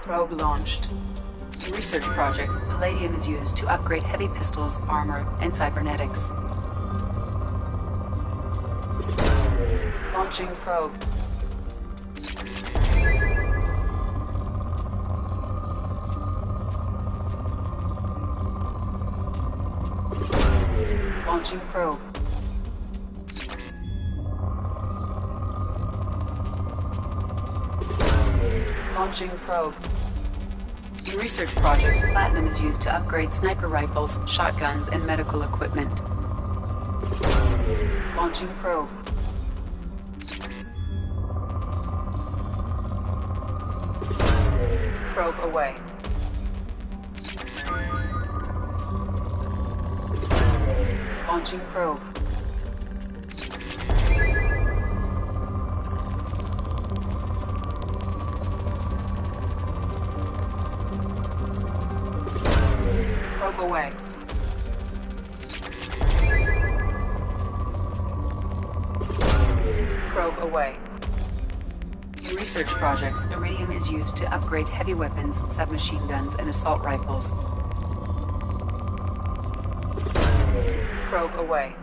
Probe launched. In research projects, palladium is used to upgrade heavy pistols, armor, and cybernetics. Launching probe. Launching probe. Launching probe. In research projects, platinum is used to upgrade sniper rifles, shotguns, and medical equipment. Launching probe. Probe away. Launching probe. Probe away. Probe away. In research projects, iridium is used to upgrade heavy weapons, submachine guns, and assault rifles. Probe away.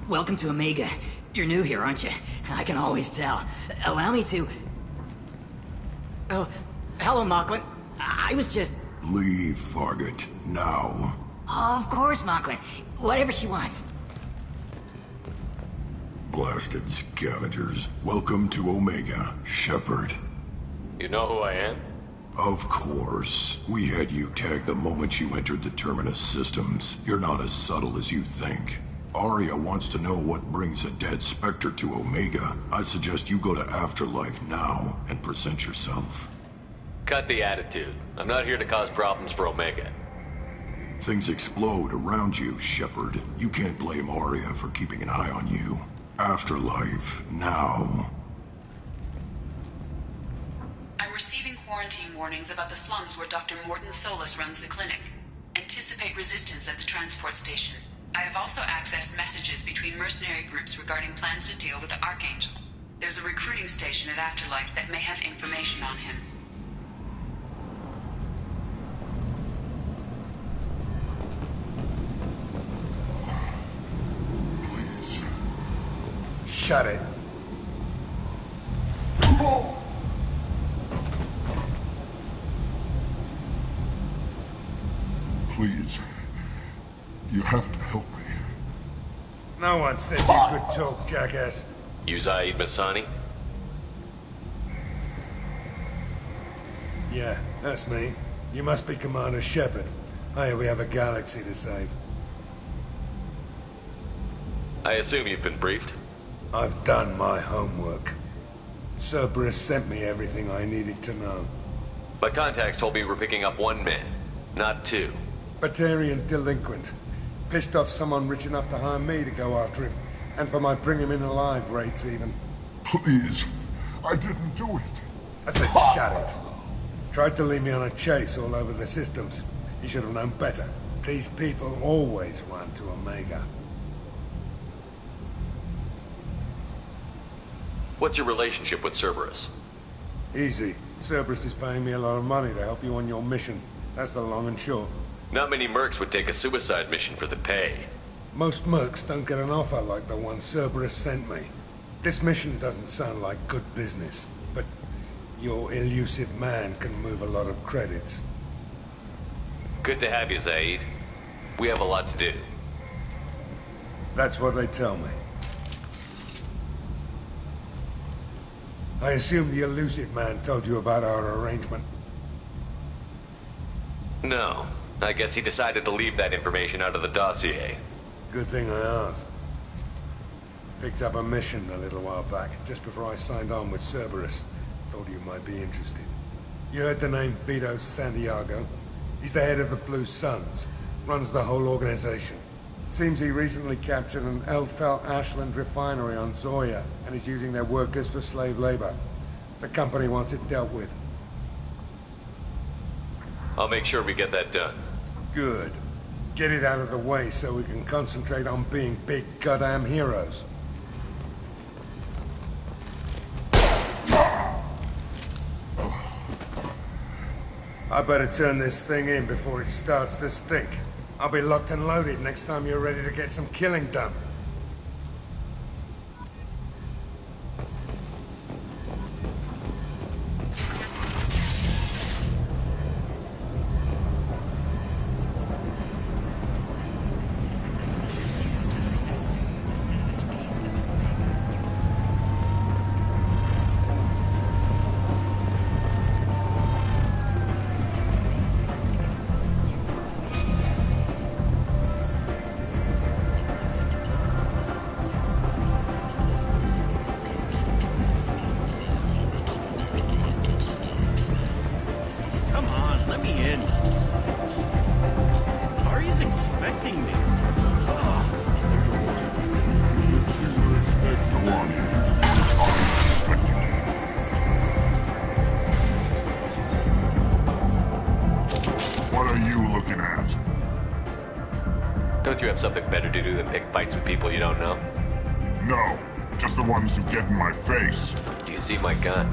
Welcome to Omega. You're new here, aren't you? I can always tell. Allow me to... Oh, hello, Mocklin. I was just... Leave, Fargate. Now. Of course, Mocklin. Whatever she wants. Blasted scavengers. Welcome to Omega, Shepard. You know who I am? Of course. We had you tagged the moment you entered the Terminus systems. You're not as subtle as you think. Arya wants to know what brings a dead Spectre to Omega. I suggest you go to Afterlife now and present yourself. Cut the attitude. I'm not here to cause problems for Omega. Things explode around you, Shepard. You can't blame Arya for keeping an eye on you. Afterlife now. I'm receiving quarantine warnings about the slums where Dr. Morton Solus runs the clinic. Anticipate resistance at the transport station. I have also accessed messages between mercenary groups regarding plans to deal with the Archangel. There's a recruiting station at Afterlight that may have information on him. Please. Shut it. Please. You have to help me. No one said you could talk, jackass. You Zaid Masani? Yeah, that's me. You must be Commander Shepard. Hey, we have a galaxy to save. I assume you've been briefed? I've done my homework. Cerberus sent me everything I needed to know. My contacts told me we're picking up one man, not two. Batarian delinquent. Pissed off someone rich enough to hire me to go after him. And for my bring him in alive rates even. Please. I didn't do it. I said shut it. Tried to lead me on a chase all over the systems. He should have known better. These people always run to Omega. What's your relationship with Cerberus? Easy. Cerberus is paying me a lot of money to help you on your mission. That's the long and short. Not many mercs would take a suicide mission for the pay. Most mercs don't get an offer like the one Cerberus sent me. This mission doesn't sound like good business, but your elusive man can move a lot of credits. Good to have you, Zaid. We have a lot to do. That's what they tell me. I assume the elusive man told you about our arrangement. No. I guess he decided to leave that information out of the dossier. Good thing I asked. Picked up a mission a little while back, just before I signed on with Cerberus. Thought you might be interested. You heard the name Vito Santiago? He's the head of the Blue Suns. Runs the whole organization. Seems he recently captured an Eldfell Ashland refinery on Zoya and is using their workers for slave labor. The company wants it dealt with. I'll make sure we get that done. Good. Get it out of the way so we can concentrate on being big goddamn heroes. I better turn this thing in before it starts to stink. I'll be locked and loaded next time you're ready to get some killing done. Don't you have something better to do than pick fights with people you don't know? No, just the ones who get in my face. Do you see my gun?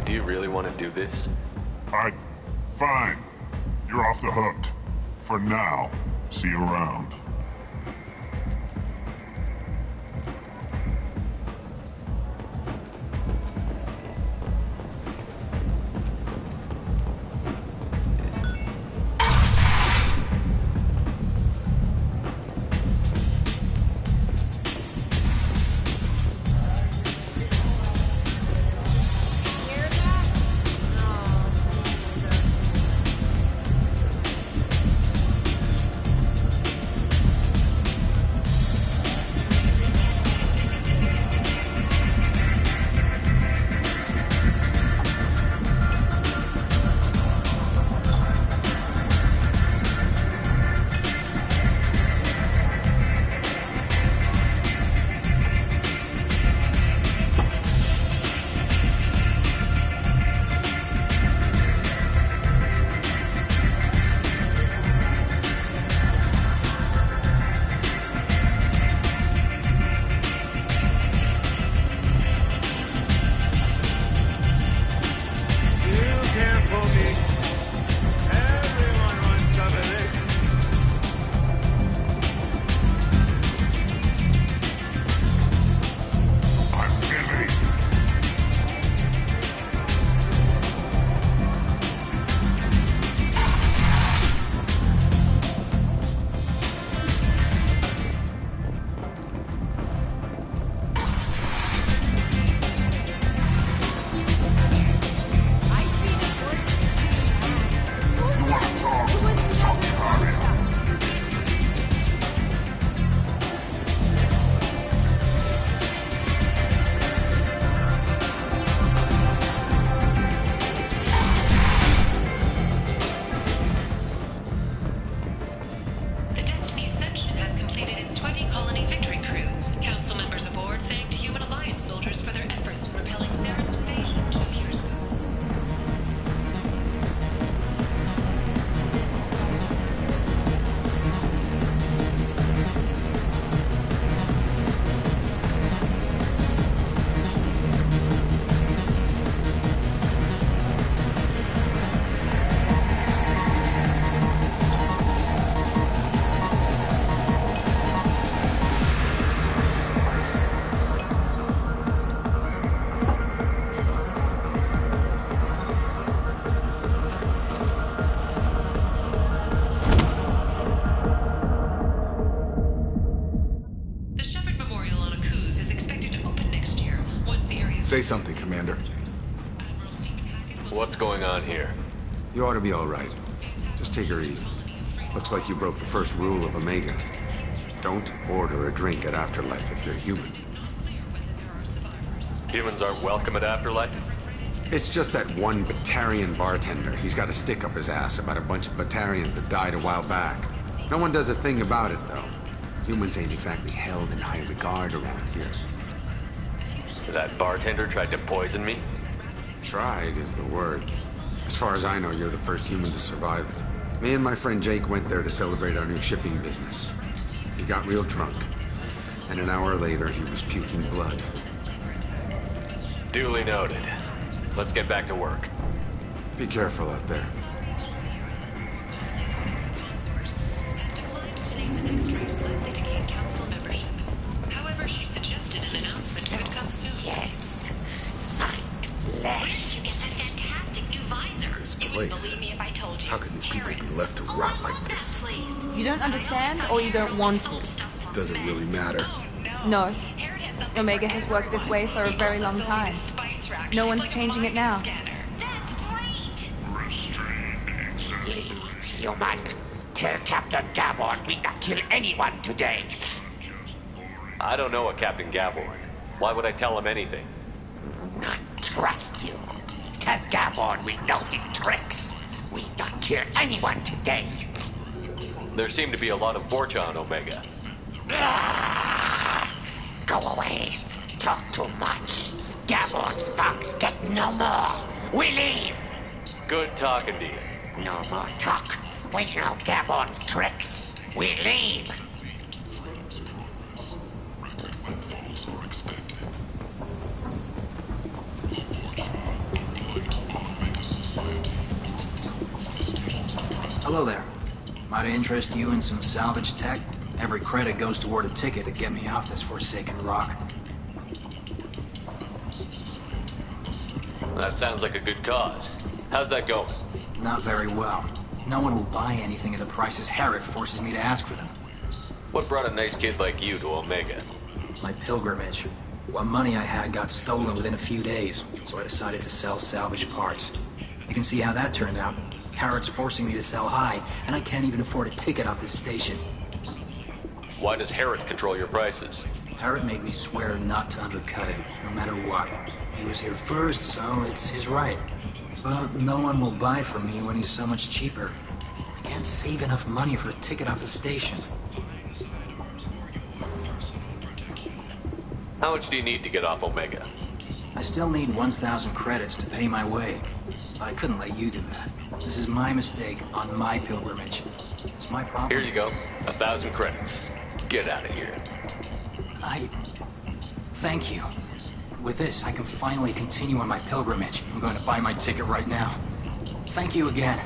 Do you really want to do this? Fine. You're off the hook. For now. See you around. Say something, Commander. What's going on here? You ought to be all right. Just take her easy. Looks like you broke the first rule of Omega. Don't order a drink at Afterlife if you're human. Humans aren't welcome at Afterlife? It's just that one Batarian bartender. He's got a stick up his ass about a bunch of Batarians that died a while back. No one does a thing about it, though. Humans ain't exactly held in high regard around here. That bartender tried to poison me? Tried is the word. As far as I know, you're the first human to survive it. Me and my friend Jake went there to celebrate our new shipping business. He got real drunk. And an hour later, he was puking blood. Duly noted. Let's get back to work. Be careful out there. However, she suggested an announcement could come soon. Yes. Find flesh. It's that fantastic new visor. This You wouldn't place. believe me if I told you. How can these people be left to rot like this? You don't understand, or you don't want to? Does it really matter? No. Omega has worked this way for a very long time. No one's changing it now. That's great. Leave, human. Tell Captain Gavon we not kill anyone today. I don't know a Captain Gaborn. Why would I tell him anything? Not trust you. Tell Gavon we know his tricks. We not kill anyone today. There seem to be a lot of Borcha on Omega. Go away. Talk too much. Gavon's thugs get no more. We leave. Good talking to you. No more talk. We know Gavon's tricks. We leave. Hello there. Might I interest you in some salvage tech? Every credit goes toward a ticket to get me off this forsaken rock. That sounds like a good cause. How's that going? Not very well. No one will buy anything at the prices Harrod forces me to ask for them. What brought a nice kid like you to Omega? My pilgrimage. What money I had got stolen within a few days, so I decided to sell salvage parts. You can see how that turned out. Harrod's forcing me to sell high, and I can't even afford a ticket off this station. Why does Harrod control your prices? Harrod made me swear not to undercut him, no matter what. He was here first, so it's his right. But no one will buy from me when he's so much cheaper. I can't save enough money for a ticket off the station. How much do you need to get off Omega? I still need 1,000 credits to pay my way. But I couldn't let you do that. This is my mistake on my pilgrimage. It's my problem. Here you go. 1,000 credits. Get out of here. Thank you. With this, I can finally continue on my pilgrimage. I'm going to buy my ticket right now. Thank you again.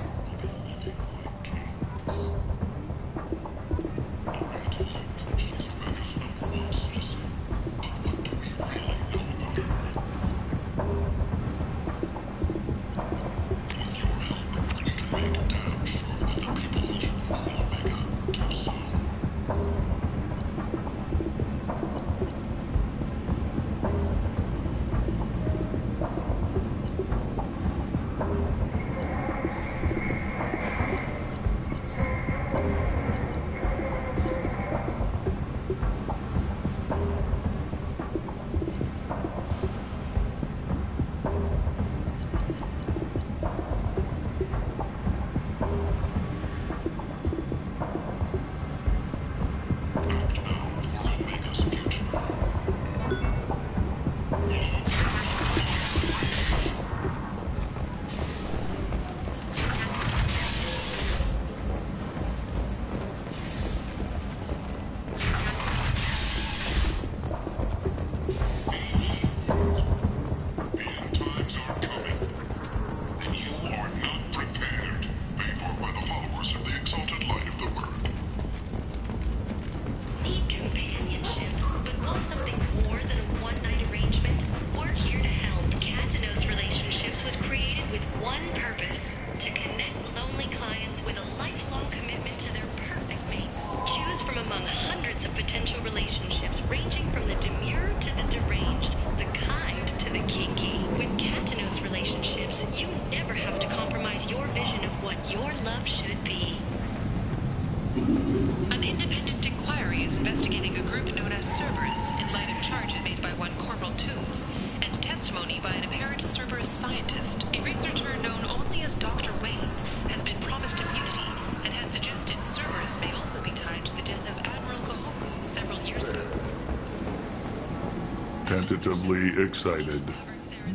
Tentatively excited.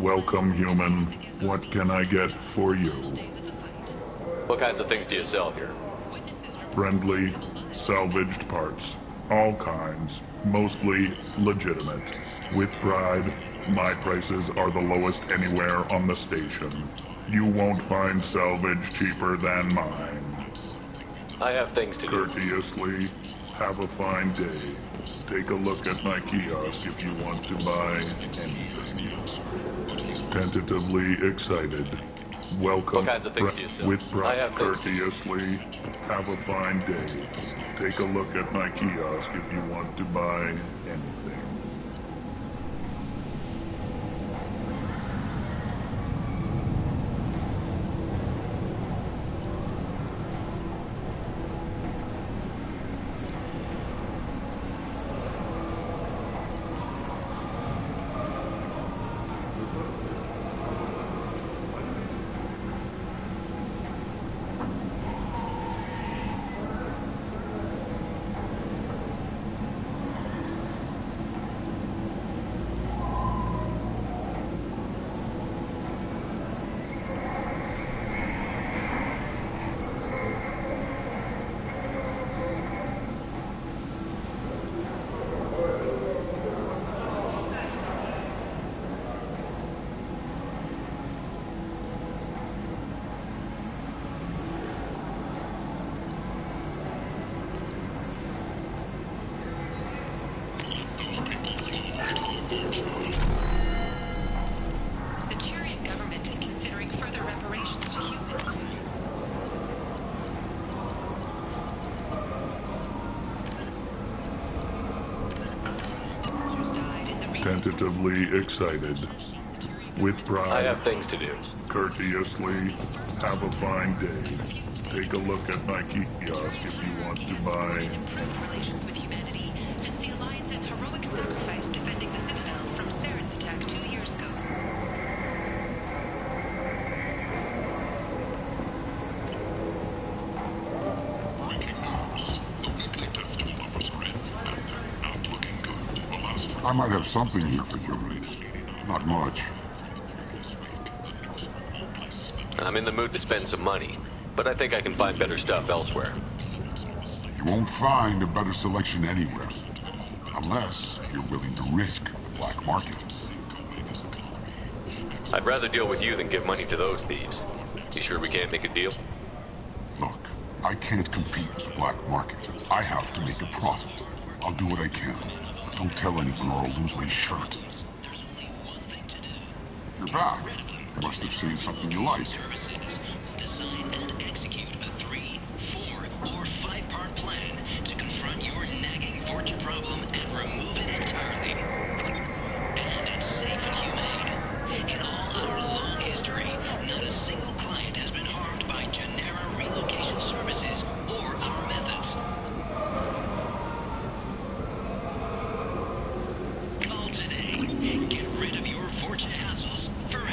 Welcome, human. What can I get for you? What kinds of things do you sell here? Friendly, salvaged parts. All kinds. Mostly legitimate. With pride, my prices are the lowest anywhere on the station. You won't find salvage cheaper than mine. I have things to do. Courteously, have a fine day. Take a look at my kiosk if you want to buy anything. Tentatively excited. Welcome. What kinds of things do you sell? With I pride, have things. courteously, have a fine day. Take a look at my kiosk if you want to buy anything. The Tyrian government is considering further reparations to humans. Tentatively excited. With pride. I have things to do. Courteously, have a fine day. Take a look at my kiosk if you want to buy. Improved relations with humanity since the Alliance's heroic sacrifice defending the Citadel from Saren's attack 2 years ago. I might have something here for humans. Not much. I'm in the mood to spend some money, but I think I can find better stuff elsewhere. You won't find a better selection anywhere. Unless you're willing to risk the black market. I'd rather deal with you than give money to those thieves. You sure we can't make a deal? Look, I can't compete with the black market. I have to make a profit. I'll do what I can. Don't tell anyone or I'll lose my shirt. You're back. You must have seen something you like. Design and execute a 3, 4, or 5-part plan to confront your nagging fortune problem and remove it entirely. And it's safe and humane. In all our long history, not a single client has been harmed by Genera relocation services or our methods. Call today. Get rid of your fortune hassles forever.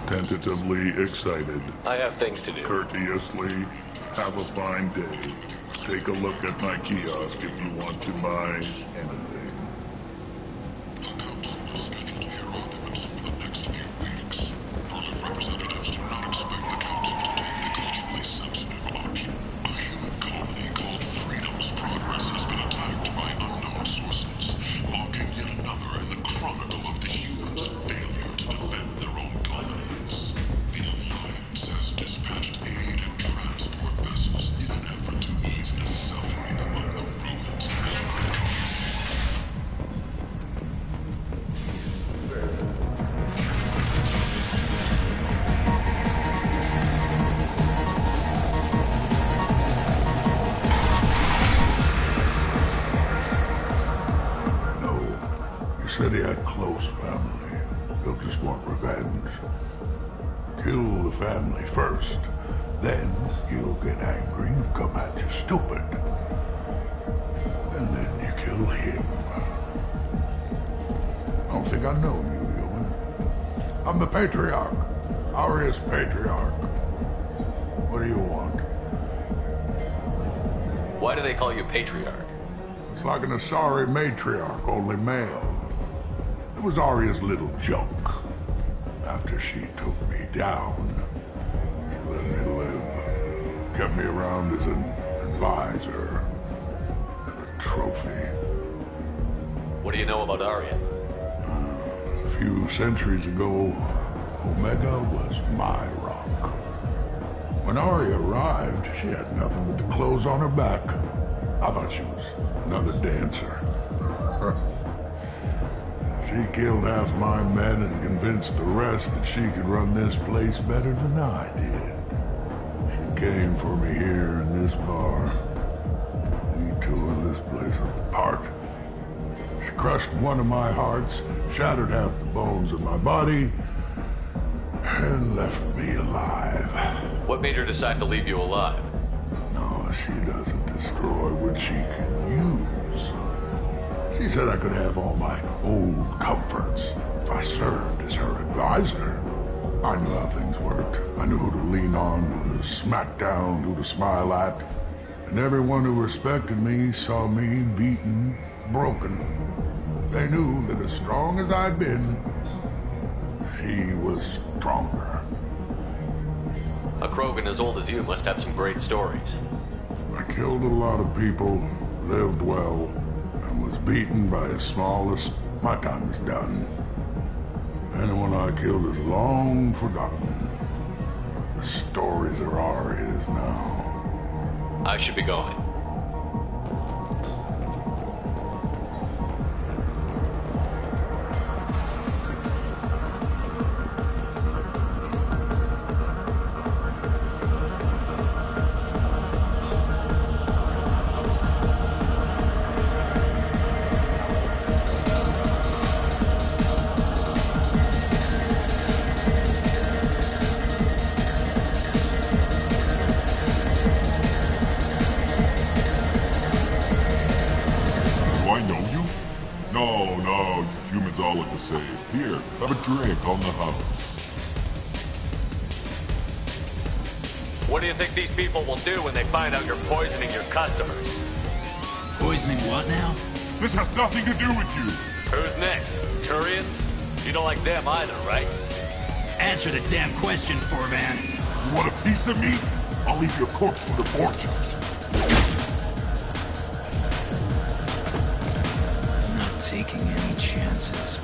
Tentatively excited. I have things to do. Courteously, have a fine day. Take a look at my kiosk if you want to buy anything. had close family. They'll just want revenge. Kill the family first. Then he'll get angry and come at you stupid. And then you kill him. I don't think I know you, human. I'm the Patriarch. Aria's Patriarch. What do you want? Why do they call you Patriarch? It's like an Asari matriarch, only male. It was Aria's little joke. After she took me down, she let me live. Kept me around as an advisor and a trophy. What do you know about Aria? A few centuries ago, Omega was my rock. When Aria arrived, she had nothing but the clothes on her back. I thought she was another dancer. She killed half my men and convinced the rest that she could run this place better than I did. She came for me here in this bar. We tore this place apart. She crushed one of my hearts, shattered half the bones of my body, and left me alive. What made her decide to leave you alive? No, she doesn't destroy what she can use. She said I could have all my old comforts if I served as her advisor. I knew how things worked. I knew who to lean on, who to smack down, who to smile at. And everyone who respected me saw me beaten, broken. They knew that as strong as I'd been, she was stronger. A Krogan as old as you must have some great stories. I killed a lot of people, lived well, and was beaten by his smallest. My time is done. Anyone I killed is long forgotten. The stories are ours now. I should be going. Here, have a drink on the house. What do you think these people will do when they find out you're poisoning your customers? Poisoning what now? This has nothing to do with you. Who's next? Turians? You don't like them either, right? Answer the damn question, Forban. You want a piece of me? I'll leave your corpse for the fortune. I'm not taking any chances.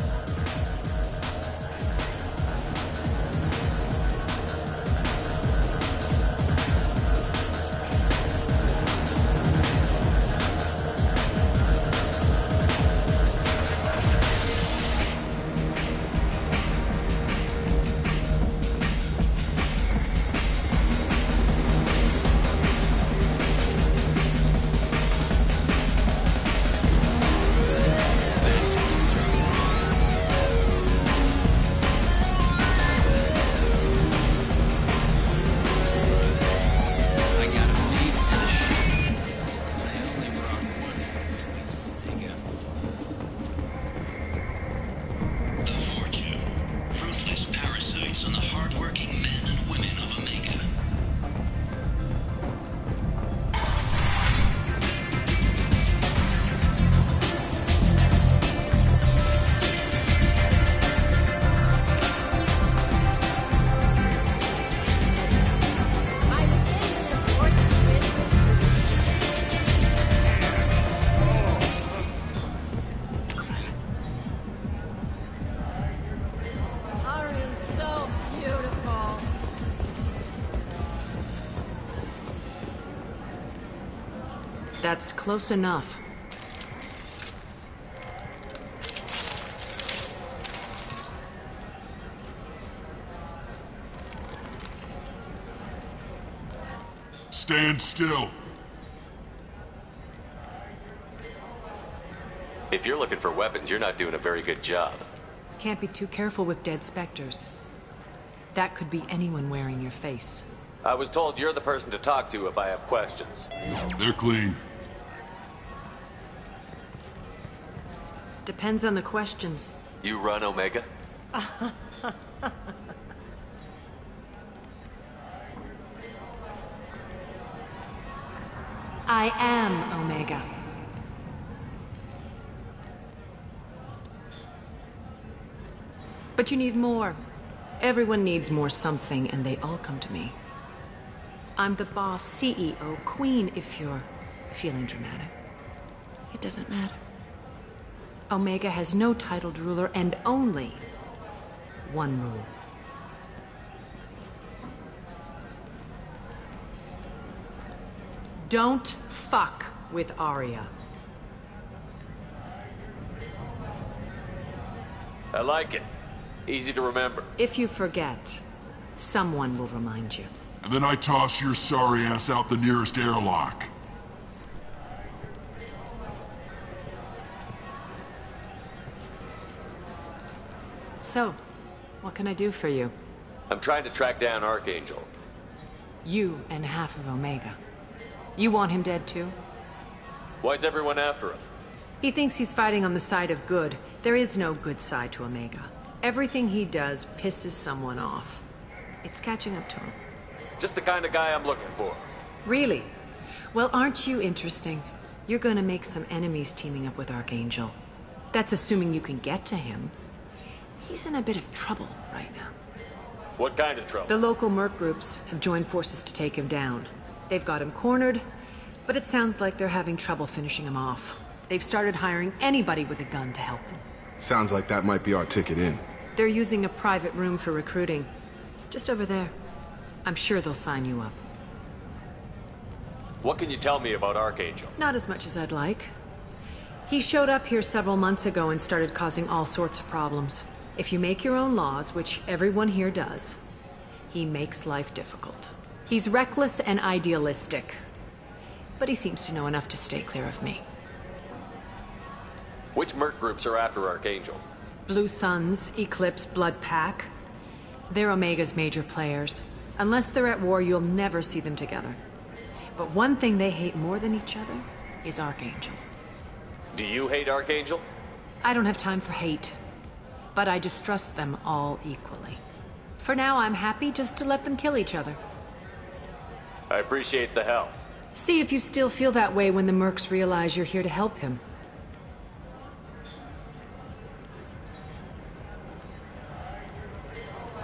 That's close enough. Stand still. If you're looking for weapons, you're not doing a very good job. Can't be too careful with dead specters. That could be anyone wearing your face. I was told you're the person to talk to if I have questions. They're clean. Depends on the questions. You run Omega? I am Omega. But you need more. Everyone needs more something, and they all come to me. I'm the boss, CEO, queen, if you're feeling dramatic. It doesn't matter. Omega has no titled ruler and only one rule. Don't fuck with Arya. I like it. Easy to remember. If you forget, someone will remind you. And then I toss your sorry ass out the nearest airlock. So, what can I do for you? I'm trying to track down Archangel. You and half of Omega. You want him dead too? Why's everyone after him? He thinks he's fighting on the side of good. There is no good side to Omega. Everything he does pisses someone off. It's catching up to him. Just the kind of guy I'm looking for. Really? Well, aren't you interesting? You're gonna make some enemies teaming up with Archangel. That's assuming you can get to him. He's in a bit of trouble right now. What kind of trouble? The local merc groups have joined forces to take him down. They've got him cornered, but it sounds like they're having trouble finishing him off. They've started hiring anybody with a gun to help them. Sounds like that might be our ticket in. They're using a private room for recruiting. Just over there. I'm sure they'll sign you up. What can you tell me about Archangel? Not as much as I'd like. He showed up here several months ago and started causing all sorts of problems. If you make your own laws, which everyone here does, he makes life difficult. He's reckless and idealistic. But he seems to know enough to stay clear of me. Which merc groups are after Archangel? Blue Suns, Eclipse, Blood Pack. They're Omega's major players. Unless they're at war, you'll never see them together. But one thing they hate more than each other is Archangel. Do you hate Archangel? I don't have time for hate. But I distrust them all equally. For now, I'm happy just to let them kill each other. I appreciate the help. See if you still feel that way when the mercs realize you're here to help him.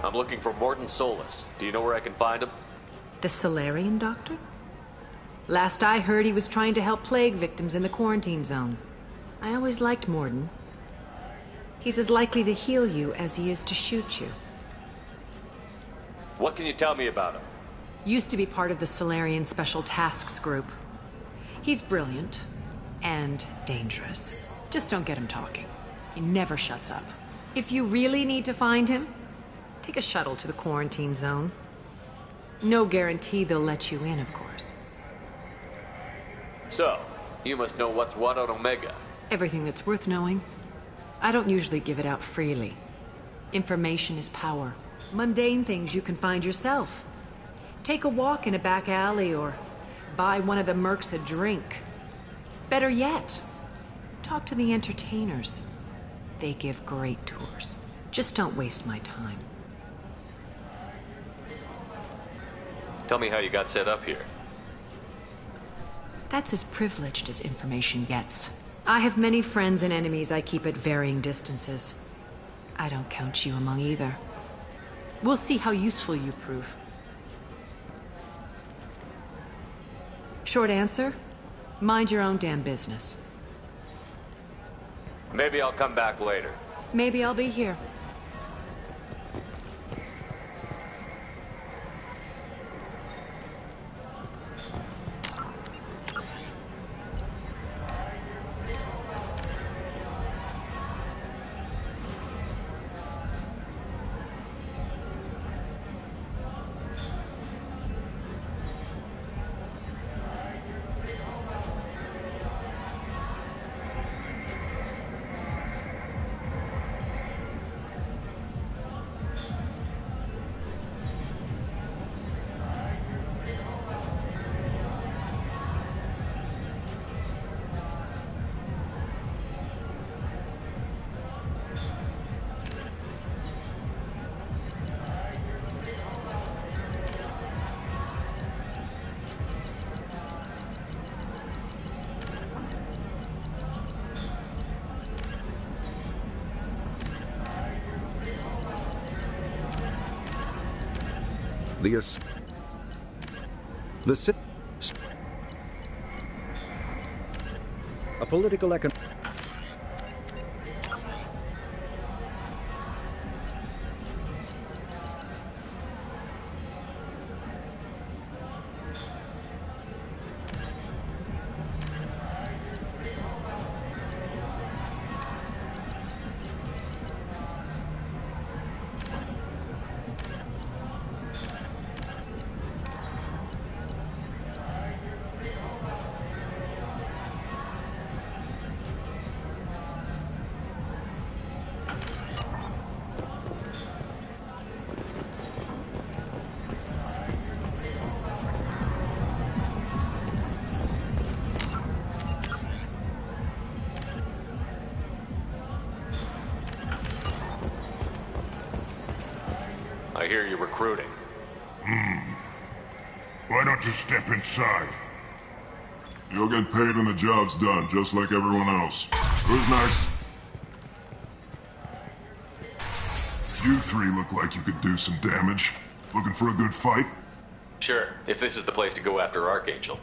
I'm looking for Morton Solus. Do you know where I can find him? The Solarian doctor? Last I heard, he was trying to help plague victims in the quarantine zone. I always liked Morton. He's as likely to heal you as he is to shoot you. What can you tell me about him? Used to be part of the Solarian Special Tasks Group. He's brilliant and dangerous. Just don't get him talking. He never shuts up. If you really need to find him, take a shuttle to the quarantine zone. No guarantee they'll let you in, of course. So, you must know what's what on Omega. Everything that's worth knowing. I don't usually give it out freely. Information is power. Mundane things you can find yourself. Take a walk in a back alley or buy one of the mercs a drink. Better yet, talk to the entertainers. They give great tours. Just don't waste my time. Tell me how you got set up here. That's as privileged as information gets. I have many friends and enemies I keep at varying distances. I don't count you among either. We'll see how useful you prove. Short answer, mind your own damn business. Maybe I'll come back later. Maybe I'll be here. A political econ... I hear you're recruiting. Why don't you step inside? You'll get paid when the job's done, just like everyone else. Who's next? You three look like you could do some damage. Looking for a good fight? Sure, if this is the place to go after Archangel.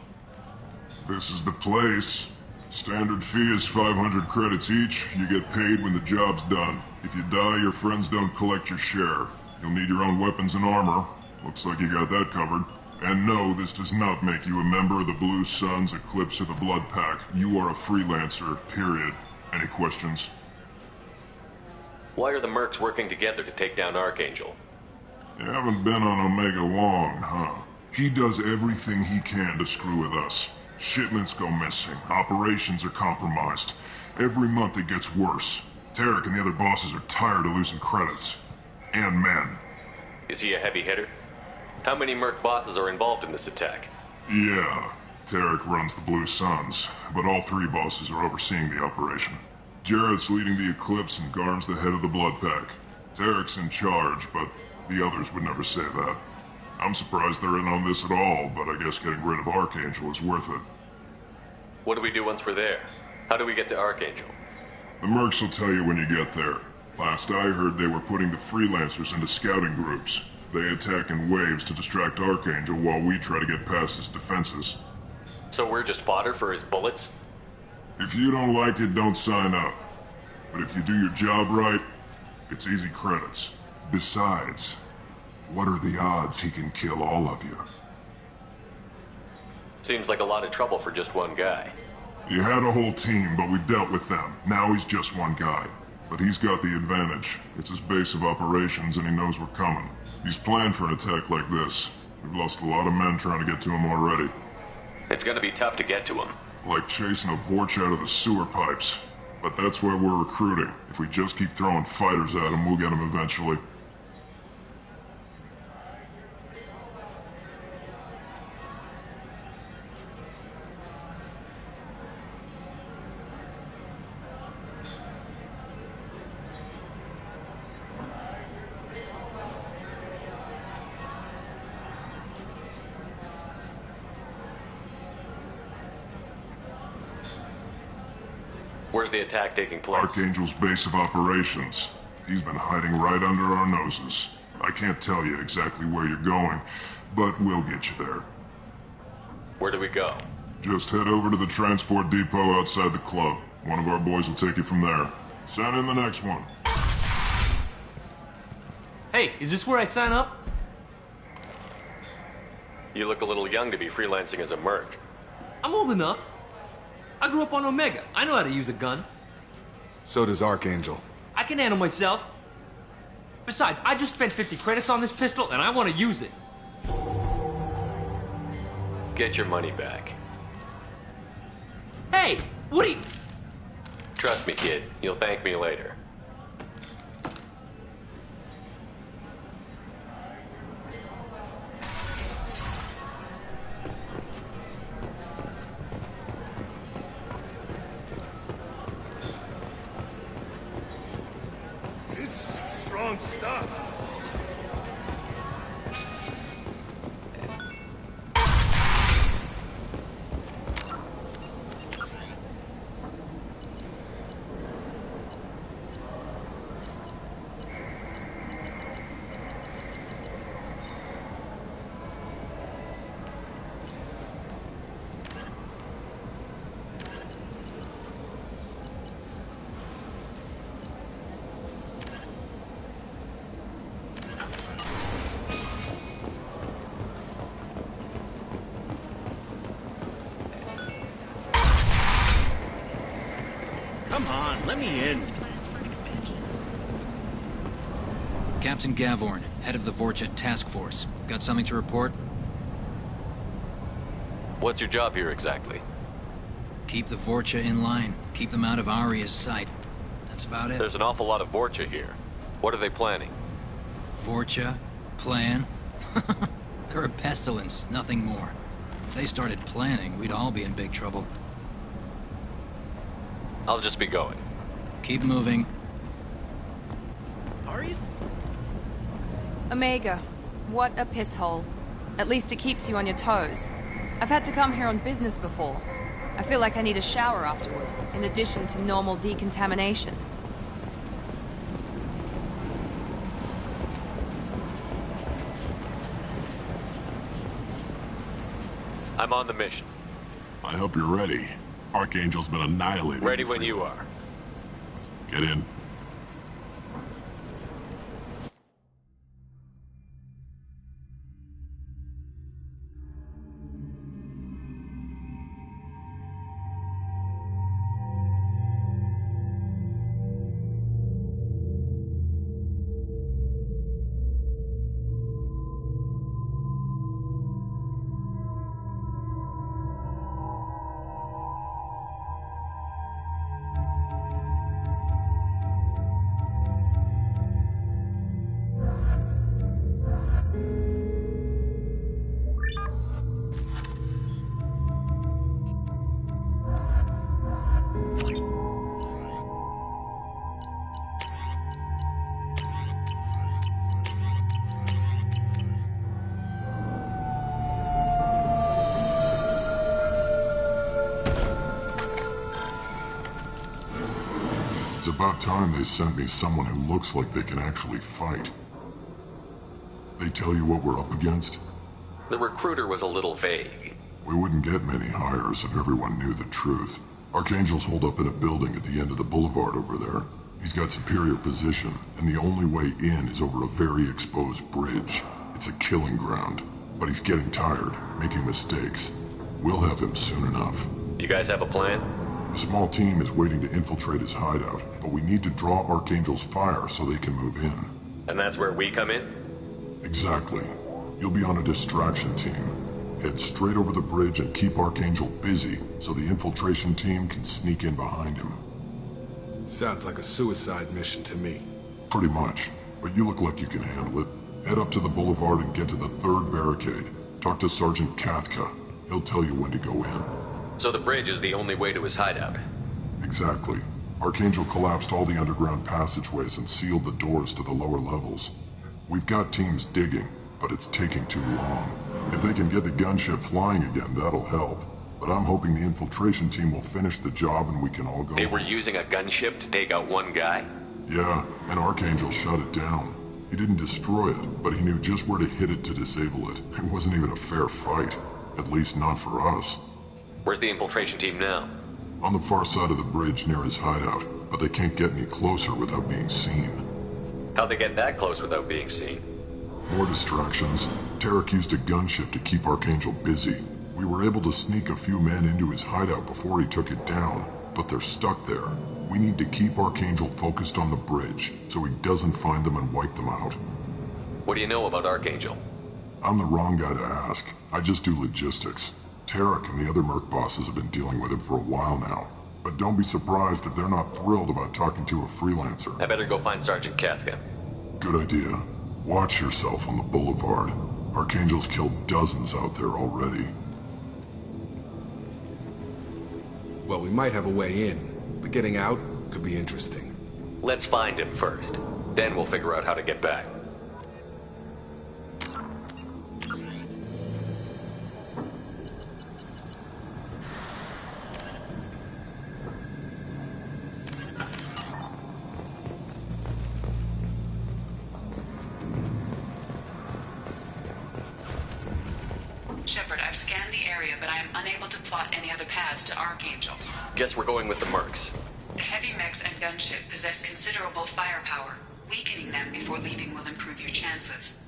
This is the place. Standard fee is 500 credits each. You get paid when the job's done. If you die, your friends don't collect your share. You'll need your own weapons and armor. Looks like you got that covered. And no, this does not make you a member of the Blue Suns, Eclipse, or the Blood Pack. You are a freelancer, period. Any questions? Why are the mercs working together to take down Archangel? You haven't been on Omega long, huh? He does everything he can to screw with us. Shipments go missing. Operations are compromised. Every month it gets worse. Tarek and the other bosses are tired of losing credits. And men. Is he a heavy hitter? How many merc bosses are involved in this attack? Yeah. Tarek runs the Blue Suns, but all three bosses are overseeing the operation. Jarrett's leading the Eclipse and Garm's the head of the Blood Pack. Tarek's in charge, but the others would never say that. I'm surprised they're in on this at all, but I guess getting rid of Archangel is worth it. What do we do once we're there? How do we get to Archangel? The mercs will tell you when you get there. Last I heard, they were putting the freelancers into scouting groups. They attack in waves to distract Archangel while we try to get past his defenses. So we're just fodder for his bullets? If you don't like it, don't sign up. But if you do your job right, it's easy credits. Besides, what are the odds he can kill all of you? Seems like a lot of trouble for just one guy. He had a whole team, but we've dealt with them. Now he's just one guy. But he's got the advantage. It's his base of operations and he knows we're coming. He's planned for an attack like this. We've lost a lot of men trying to get to him already. It's gonna be tough to get to him. Like chasing a Vorch out of the sewer pipes. But that's why we're recruiting. If we just keep throwing fighters at him, we'll get him eventually. Where's the attack taking place? Archangel's base of operations. He's been hiding right under our noses. I can't tell you exactly where you're going, but we'll get you there. Where do we go? Just head over to the transport depot outside the club. One of our boys will take you from there. Send in the next one. Hey, is this where I sign up? You look a little young to be freelancing as a merc. I'm old enough. I grew up on Omega. I know how to use a gun. So does Archangel. I can handle myself. Besides, I just spent 50 credits on this pistol, and I want to use it. Get your money back. Hey, what are you... Trust me, kid. You'll thank me later. Strong stuff. Come on, let me in. Captain Gavorn, head of the Vorcha task force. Got something to report? What's your job here exactly? Keep the Vorcha in line. Keep them out of Aria's sight. That's about it. There's an awful lot of Vorcha here. What are they planning? Vorcha? Plan? They're a pestilence, nothing more. If they started planning, we'd all be in big trouble. I'll just be going. Keep moving. Are you? Omega, what a piss hole. At least it keeps you on your toes. I've had to come here on business before. I feel like I need a shower afterward, in addition to normal decontamination. I'm on the mission. I hope you're ready. Archangel's been annihilated. Ready when you are. Get in. It's about time they sent me someone who looks like they can actually fight. They tell you what we're up against? The recruiter was a little vague. We wouldn't get many hires if everyone knew the truth. Archangel's holed up in a building at the end of the boulevard over there. He's got superior position, and the only way in is over a very exposed bridge. It's a killing ground. But he's getting tired, making mistakes. We'll have him soon enough. You guys have a plan? A small team is waiting to infiltrate his hideout, but we need to draw Archangel's fire so they can move in. And that's where we come in? Exactly. You'll be on a distraction team. Head straight over the bridge and keep Archangel busy so the infiltration team can sneak in behind him. Sounds like a suicide mission to me. Pretty much, but you look like you can handle it. Head up to the boulevard and get to the third barricade. Talk to Sergeant Kathka. He'll tell you when to go in. So the bridge is the only way to his hideout? Exactly. Archangel collapsed all the underground passageways and sealed the doors to the lower levels. We've got teams digging, but it's taking too long. If they can get the gunship flying again, that'll help. But I'm hoping the infiltration team will finish the job and we can all go. They were using a gunship to take out one guy? Yeah, and Archangel shut it down. He didn't destroy it, but he knew just where to hit it to disable it. It wasn't even a fair fight. At least not for us. Where's the infiltration team now? On the far side of the bridge near his hideout, but they can't get any closer without being seen. How'd they get that close without being seen? More distractions. Tarek used a gunship to keep Archangel busy. We were able to sneak a few men into his hideout before he took it down, but they're stuck there. We need to keep Archangel focused on the bridge, so he doesn't find them and wipe them out. What do you know about Archangel? I'm the wrong guy to ask. I just do logistics. Tarek and the other Merc bosses have been dealing with him for a while now. But don't be surprised if they're not thrilled about talking to a freelancer. I better go find Sergeant Kathka. Good idea. Watch yourself on the boulevard. Archangel's killed dozens out there already. Well, we might have a way in, but getting out could be interesting. Let's find him first. Then we'll figure out how to get back. Shepard, I've scanned the area, but I am unable to plot any other paths to Archangel. Guess we're going with the Mercs. The heavy mechs and gunship possess considerable firepower. Weakening them before leaving will improve your chances.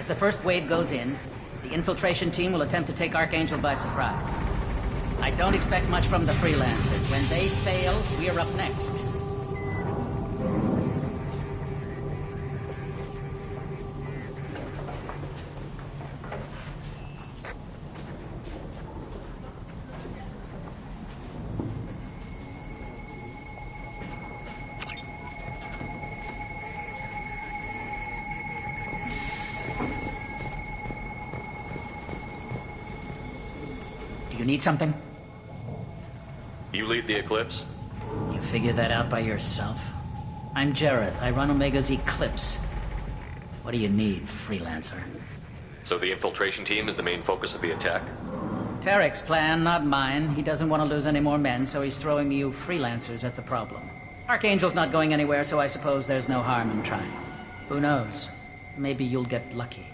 the first wave goes in, the infiltration team will attempt to take Archangel by surprise. I don't expect much from the freelancers. When they fail, we're up next. Do you need something? You lead the Eclipse? You figure that out by yourself? I'm Jareth. I run Omega's Eclipse. What do you need, freelancer? So the infiltration team is the main focus of the attack? Tarek's plan, not mine. He doesn't want to lose any more men, so he's throwing you freelancers at the problem. Archangel's not going anywhere, so I suppose there's no harm in trying. Who knows? Maybe you'll get lucky.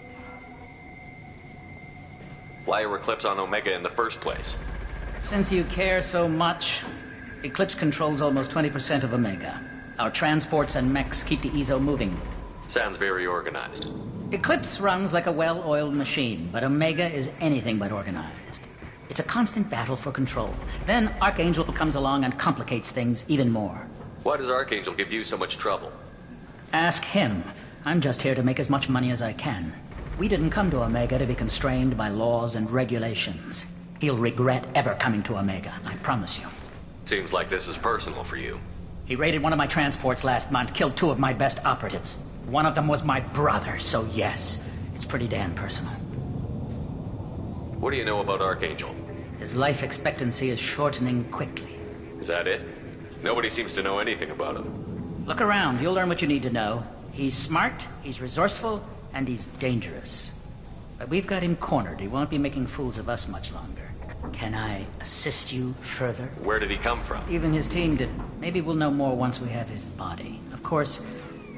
Why are Eclipse on Omega in the first place? Since you care so much, Eclipse controls almost 20% of Omega. Our transports and mechs keep the EZO moving. Sounds very organized. Eclipse runs like a well-oiled machine, but Omega is anything but organized. It's a constant battle for control. Then Archangel comes along and complicates things even more. Why does Archangel give you so much trouble? Ask him. I'm just here to make as much money as I can. We didn't come to Omega to be constrained by laws and regulations. He'll regret ever coming to Omega, I promise you. Seems like this is personal for you. He raided one of my transports last month, killed 2 of my best operatives. One of them was my brother, so yes, it's pretty damn personal. What do you know about Archangel? His life expectancy is shortening quickly. Is that it? Nobody seems to know anything about him. Look around, you'll learn what you need to know. He's smart, he's resourceful, and he's dangerous. But we've got him cornered. He won't be making fools of us much longer. Can I assist you further? Where did he come from? Even his team didn't. Maybe we'll know more once we have his body. Of course,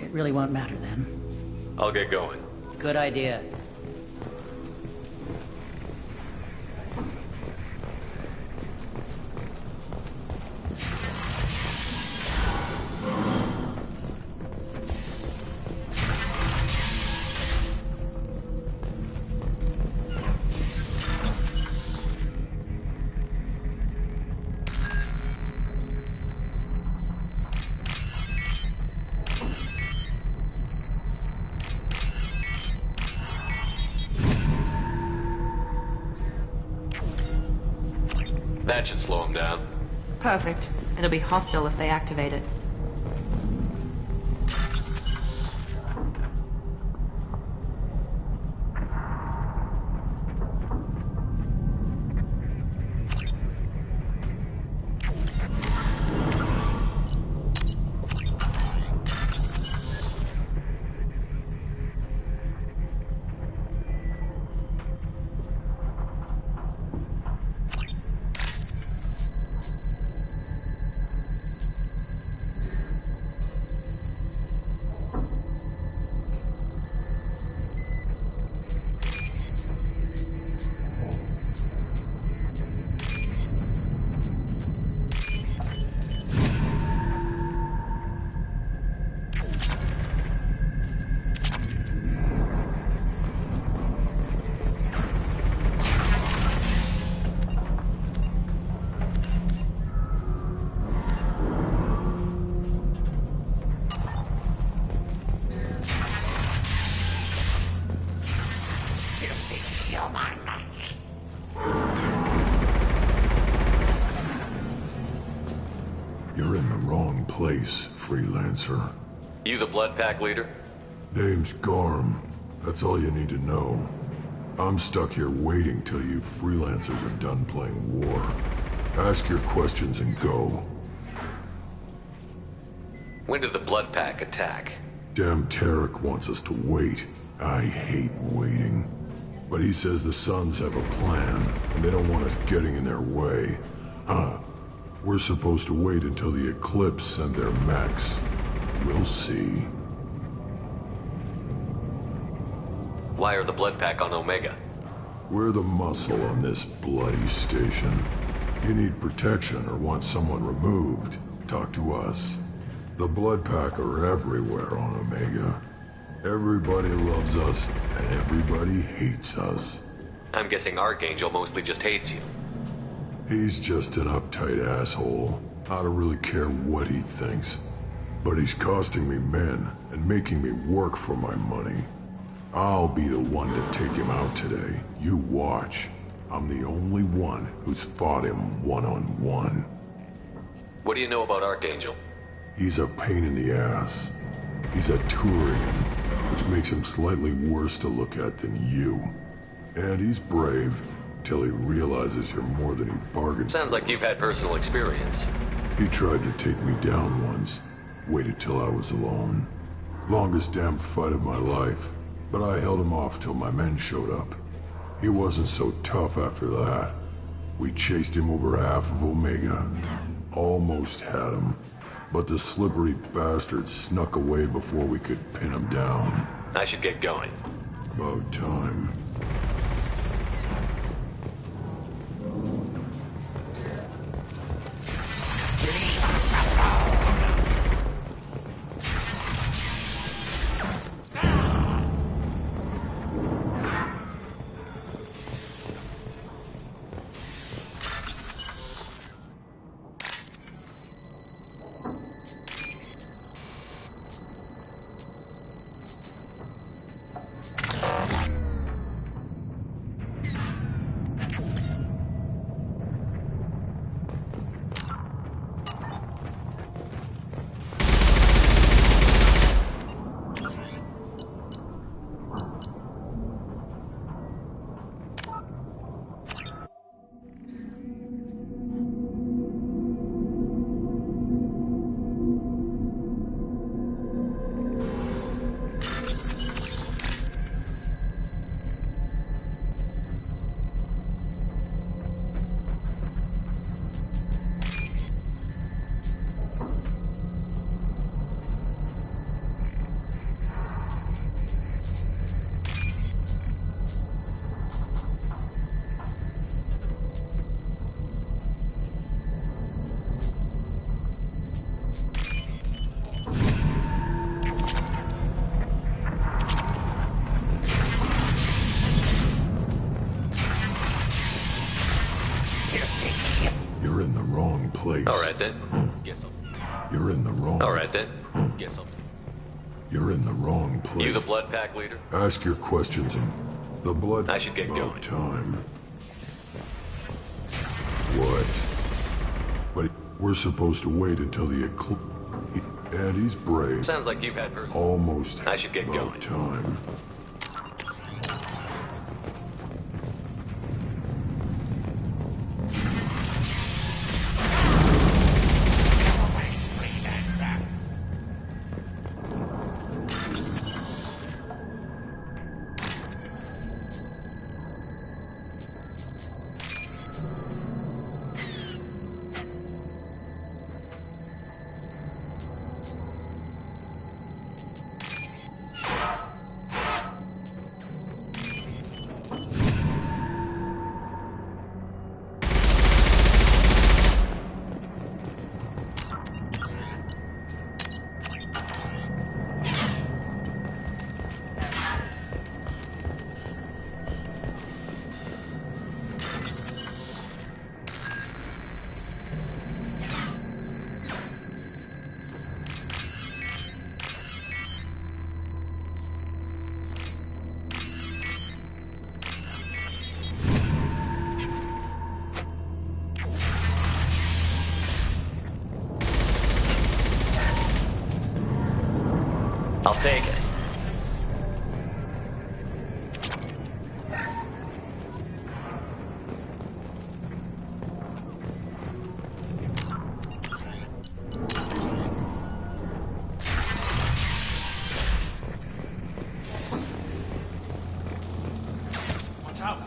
it really won't matter then. I'll get going. Good idea. That should slow him down. Perfect. It'll be hostile if they activate it. You're in the wrong place, freelancer. You the Blood Pack leader? Name's Garm. That's all you need to know. I'm stuck here waiting till you freelancers are done playing war. Ask your questions and go. When did the Blood Pack attack? Damn Tarek wants us to wait. I hate waiting. But he says the Suns have a plan, and they don't want us getting in their way. We're supposed to wait until the Eclipse send their mechs. We'll see. Why are the Blood Pack on Omega? We're the muscle on this bloody station. You need protection or want someone removed, talk to us. The Blood Pack are everywhere on Omega. Everybody loves us, and everybody hates us. I'm guessing Archangel mostly just hates you. He's just an uptight asshole. I don't really care what he thinks. But he's costing me men, and making me work for my money. I'll be the one to take him out today. You watch. I'm the only one who's fought him one-on-one. What do you know about Archangel? He's a pain in the ass. He's a Turian, which makes him slightly worse to look at than you. And he's brave, till he realizes you're more than he bargained Sounds like you've had personal experience. He tried to take me down once. Waited till I was alone. Longest damn fight of my life. But I held him off till my men showed up. He wasn't so tough after that. We chased him over half of Omega. Almost had him. But the slippery bastard snuck away before we could pin him down. I should get going. About time. You're in the wrong place. All right then. Guess so. You're in the wrong... All right then. Guess so. You're in the wrong place. You the blood pack leader? Ask your questions and... The blood... I should get About going. time. What? But we're supposed to wait until the eclipse... And he's brave. Sounds like you've had personal... Almost... I should get about going. time. I'll take it. Watch out.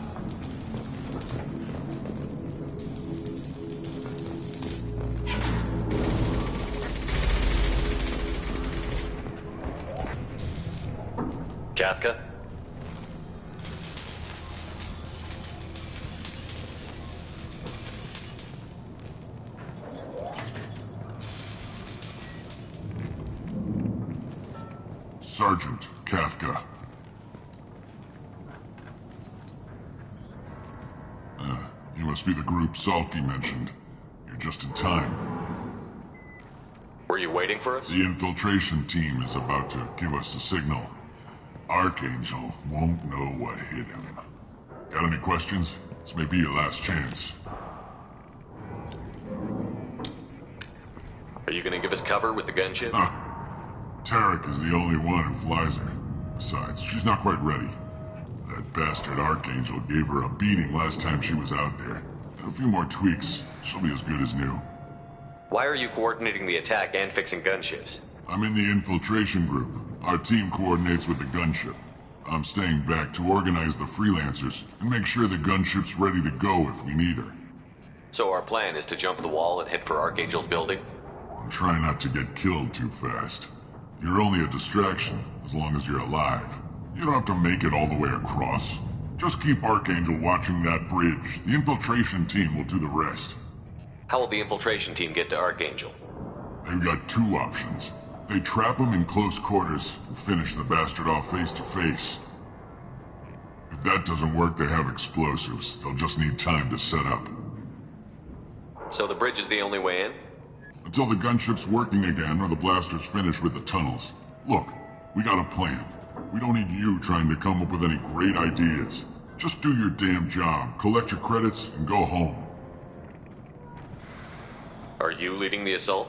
Kafka? Sergeant Kafka. You must be the group Salky mentioned. You're just in time. Were you waiting for us? The infiltration team is about to give us the signal. Archangel won't know what hit him. Got any questions? This may be your last chance. Are you gonna give us cover with the gunship? Tarek is the only one who flies her. Besides, she's not quite ready. That bastard Archangel gave her a beating last time she was out there. A few more tweaks, she'll be as good as new. Why are you coordinating the attack and fixing gunships? I'm in the infiltration group. Our team coordinates with the gunship. I'm staying back to organize the freelancers and make sure the gunship's ready to go if we need her. So our plan is to jump the wall and head for Archangel's building? Try not to get killed too fast. You're only a distraction, as long as you're alive. You don't have to make it all the way across. Just keep Archangel watching that bridge. The infiltration team will do the rest. How will the infiltration team get to Archangel? They've got two options. They trap him in close quarters and finish the bastard off face to face. If that doesn't work, they have explosives. They'll just need time to set up. So the bridge is the only way in? Until the gunship's working again or the blasters finish with the tunnels. Look, we got a plan. We don't need you trying to come up with any great ideas. Just do your damn job, collect your credits, and go home. Are you leading the assault?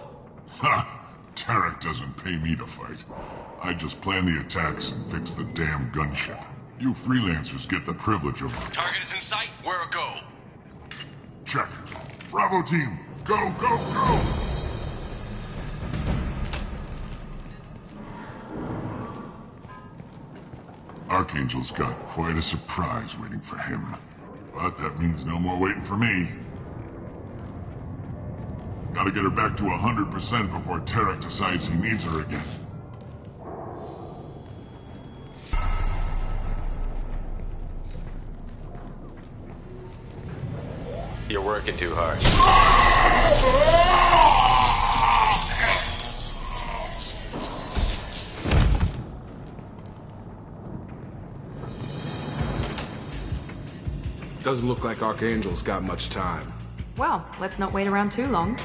Ha! Tarek doesn't pay me to fight. I just plan the attacks and fix the damn gunship. You freelancers get the privilege of... Target is in sight. Where go? Check. Bravo team, go, go, go! Archangel's got quite a surprise waiting for him. But that means no more waiting for me. Gotta get her back to 100% before Tarek decides he needs her again. You're working too hard. Doesn't look like Archangel's got much time. Well, let's not wait around too long.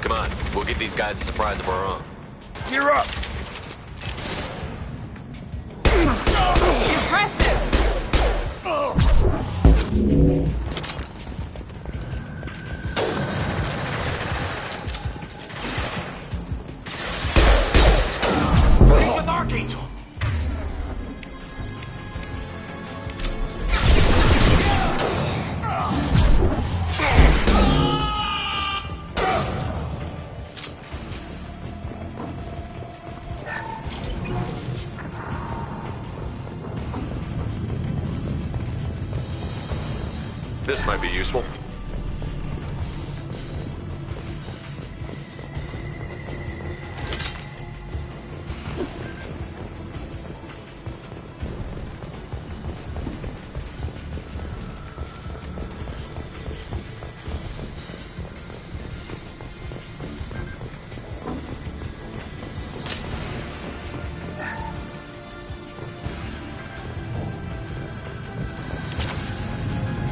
Come on, we'll give these guys a surprise of our own. Gear up! Impressive! He's with Archangel! This might be useful.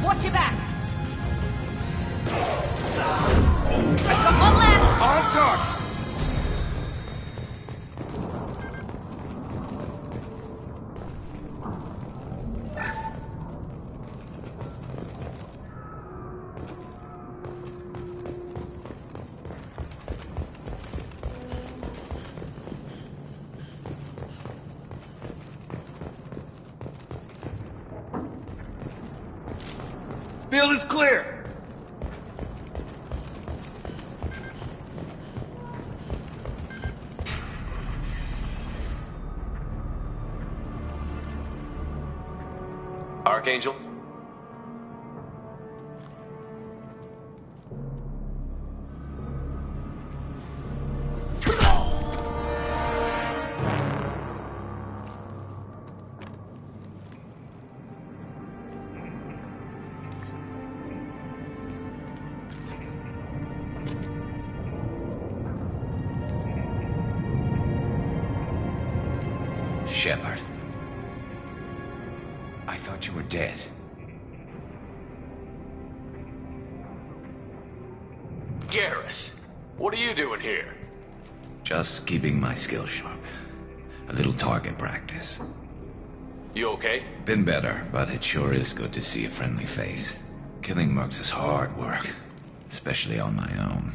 Watch your back! Got one left! On target! Field is clear! Archangel? Shepard. I thought you were dead. Garrus, what are you doing here? Just keeping my skills sharp. A little target practice. You okay? Been better, but it sure is good to see a friendly face. Killing mercs is hard work, especially on my own.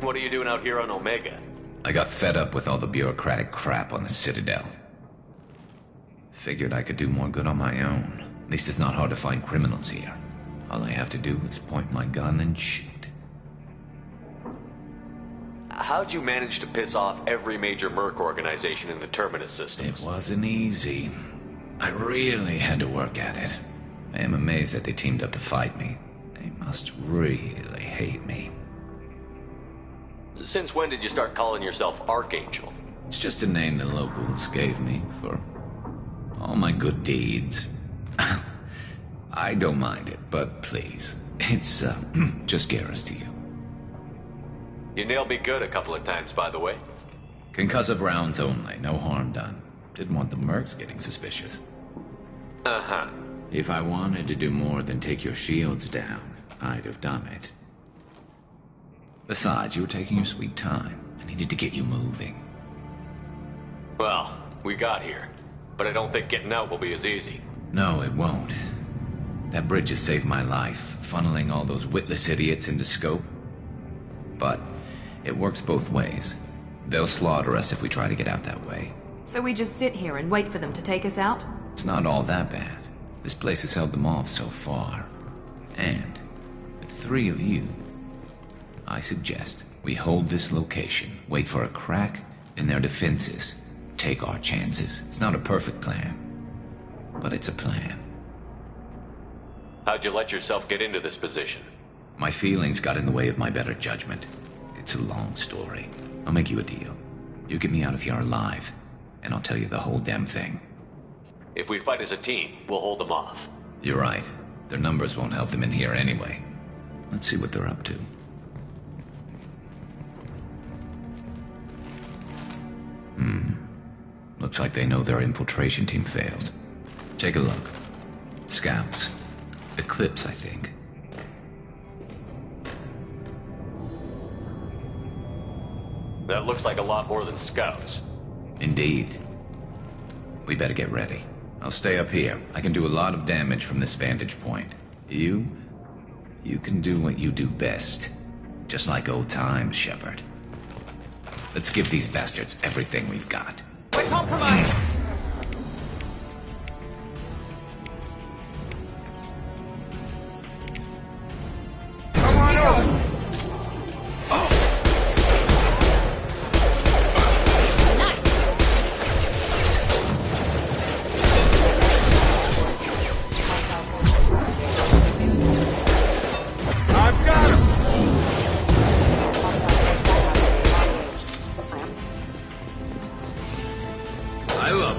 What are you doing out here on Omega? I got fed up with all the bureaucratic crap on the Citadel. Figured I could do more good on my own. At least it's not hard to find criminals here. All I have to do is point my gun and shoot. How'd you manage to piss off every major merc organization in the Terminus systems? It wasn't easy. I really had to work at it. I am amazed that they teamed up to fight me. They must really hate me. Since when did you start calling yourself Archangel? It's just a name the locals gave me for all my good deeds. I don't mind it, but please, it's just Garrus to you. You nailed me good a couple of times, by the way. Concussive rounds only, no harm done. Didn't want the mercs getting suspicious. Uh-huh. If I wanted to do more than take your shields down, I'd have done it. Besides, you were taking your sweet time. I needed to get you moving. Well, we got here. But I don't think getting out will be as easy. No, it won't. That bridge has saved my life, funneling all those witless idiots into scope. But it works both ways. They'll slaughter us if we try to get out that way. So we just sit here and wait for them to take us out? It's not all that bad. This place has held them off so far. And with 3 of you, I suggest we hold this location, wait for a crack in their defenses, take our chances. It's not a perfect plan, but it's a plan. How'd you let yourself get into this position? My feelings got in the way of my better judgment. It's a long story. I'll make you a deal. You get me out of here alive, and I'll tell you the whole damn thing. If we fight as a team, we'll hold them off. You're right. Their numbers won't help them in here anyway. Let's see what they're up to. Looks like they know their infiltration team failed. Take a look. Scouts. Eclipse, I think. That looks like a lot more than scouts. Indeed. We better get ready. I'll stay up here. I can do a lot of damage from this vantage point. You can do what you do best. Just like old times, Shepard. Let's give these bastards everything we've got. We're compromised! Come on over! I've got him! I love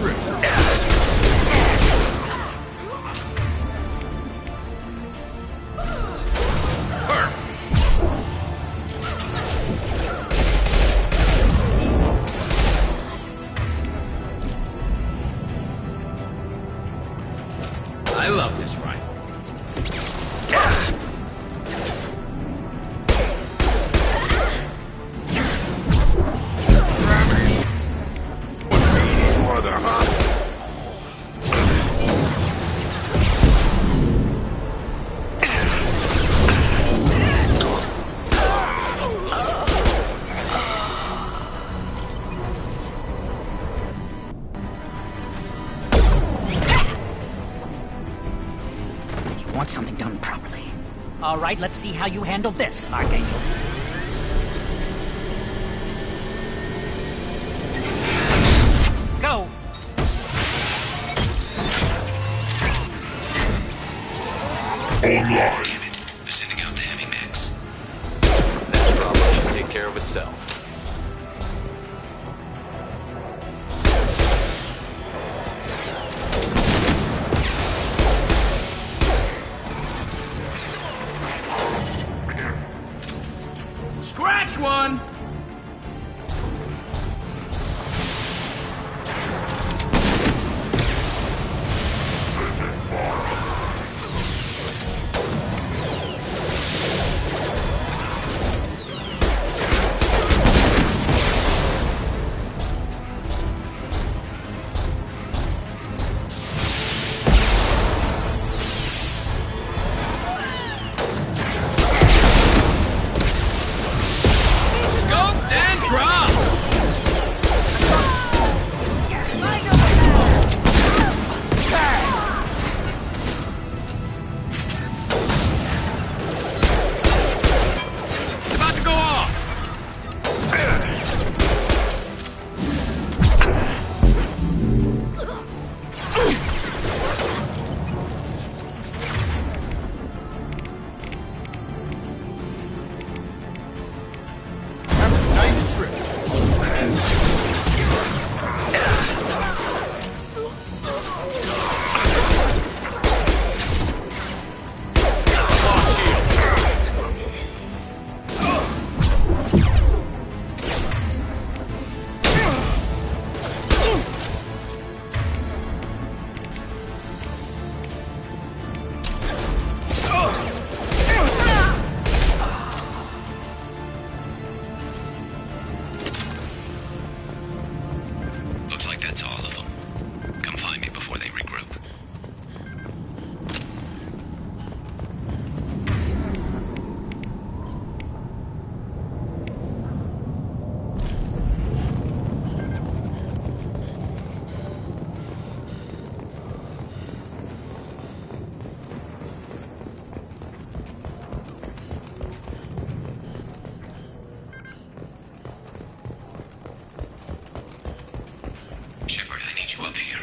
strip. I love this rifle. Want something done properly. All right, let's see how you handle this, Archangel. Go! Damn it. They're sending out the heavy mix. That problem should take care of itself. Scratch one! Looks like that's all of them. Come find me before they regroup. Shepard, I need you up here.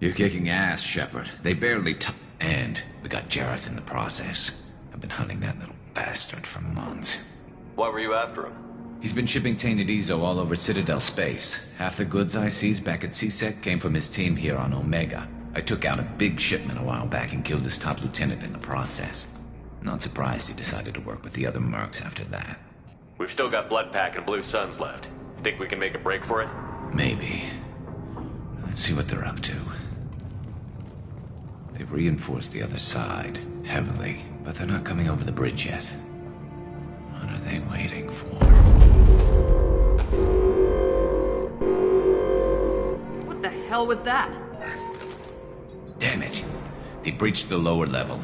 You're kicking ass, Shepard. They barely and we got Jareth in the process. I've been hunting that little bastard for months. Why were you after him? He's been shipping tainted Ezo all over Citadel space. Half the goods I seized back at CSEC came from his team here on Omega. I took out a big shipment a while back and killed his top lieutenant in the process. Not surprised he decided to work with the other mercs after that. We've still got Bloodpack and Blue Suns left. Think we can make a break for it? Maybe. Let's see what they're up to. They've reinforced the other side, heavily, but they're not coming over the bridge yet. What are they waiting for? What the hell was that? Damn it. They breached the lower level.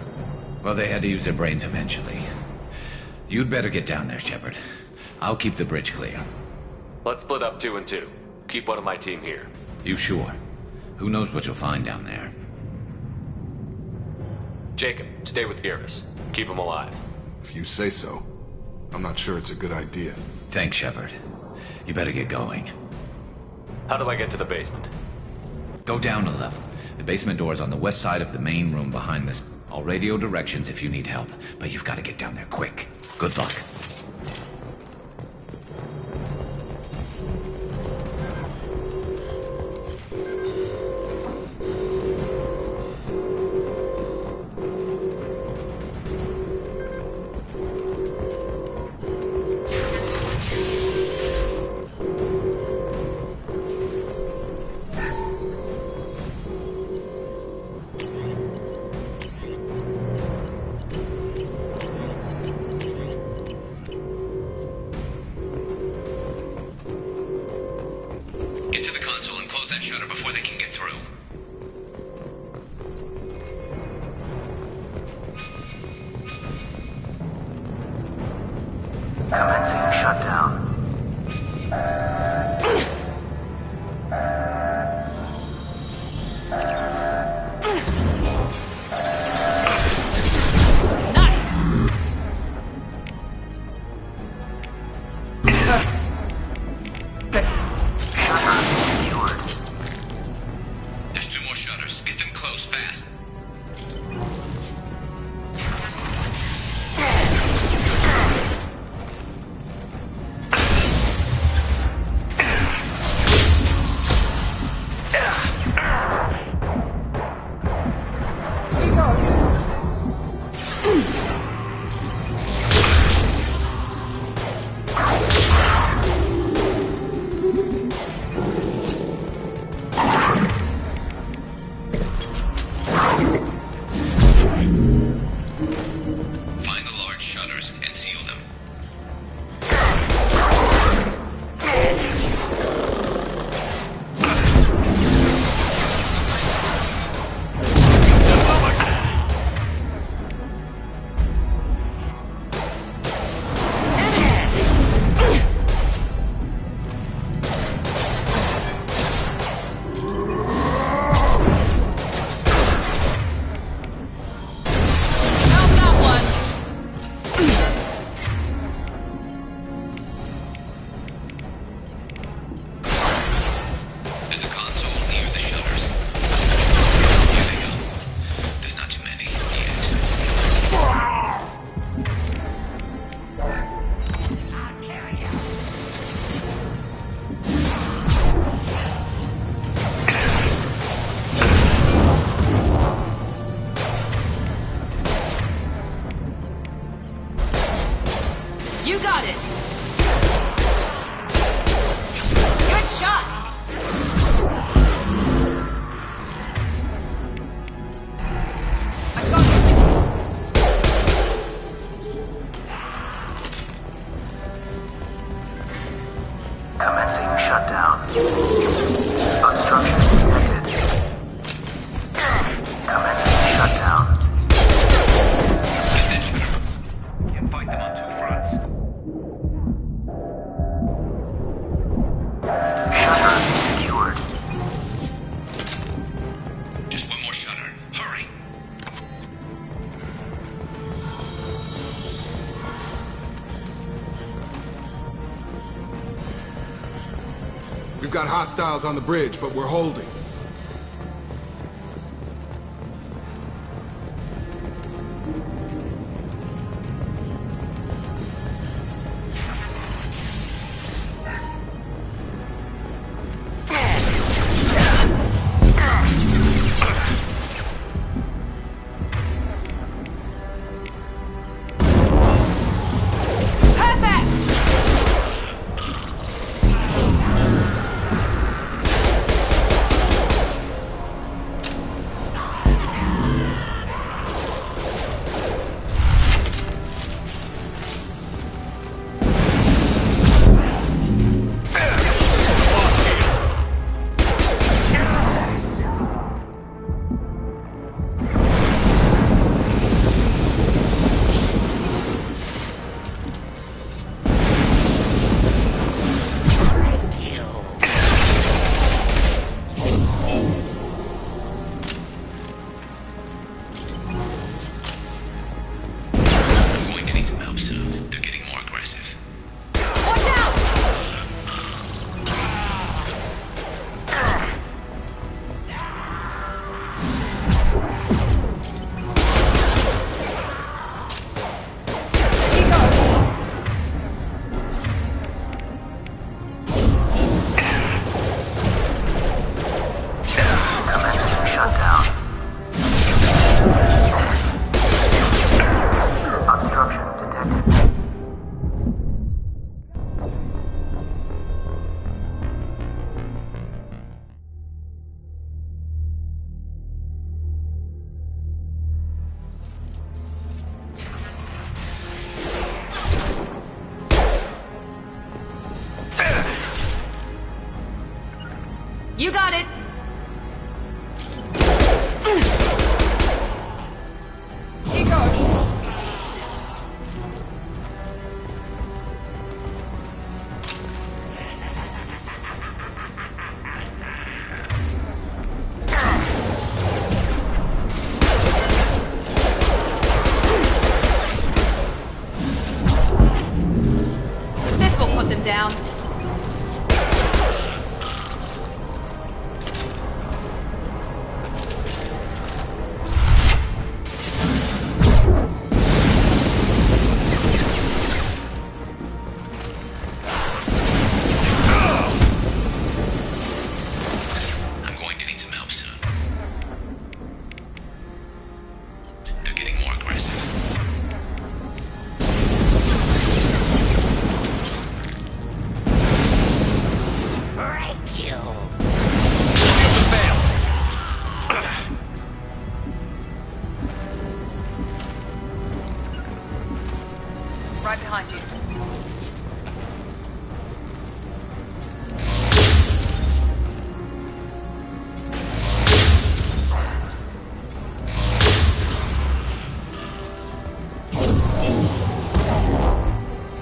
Well, they had to use their brains eventually. You'd better get down there, Shepard. I'll keep the bridge clear. Let's split up 2 and 2. Keep one of my team here. You sure? Who knows what you'll find down there? Jacob, stay with Garrus. Keep him alive. If you say so. I'm not sure it's a good idea. Thanks, Shepard. You better get going. How do I get to the basement? Go down a level. The basement door's on the west side of the main room behind this. I'll radio directions if you need help, but you've got to get down there quick. Good luck. Get to the console and close that shutter before they can get through. Commencing shutdown. There's 2 more shutters. Get them closed fast. Find the large shutters and seal them. There's a console near the shutters. Here they go. There's not too many You got it! Good shot! Commencing shutdown. Obstruction detected. Commencing shutdown. Get that shutter. Can't fight them on 2 fronts. Shutter secured. Just 1 more shutter. Hurry. We've got hostiles on the bridge, but we're holding. Perfect! You got it! Here goes. This will put them down. I'm going to need some help soon. They're getting more aggressive. Right behind you.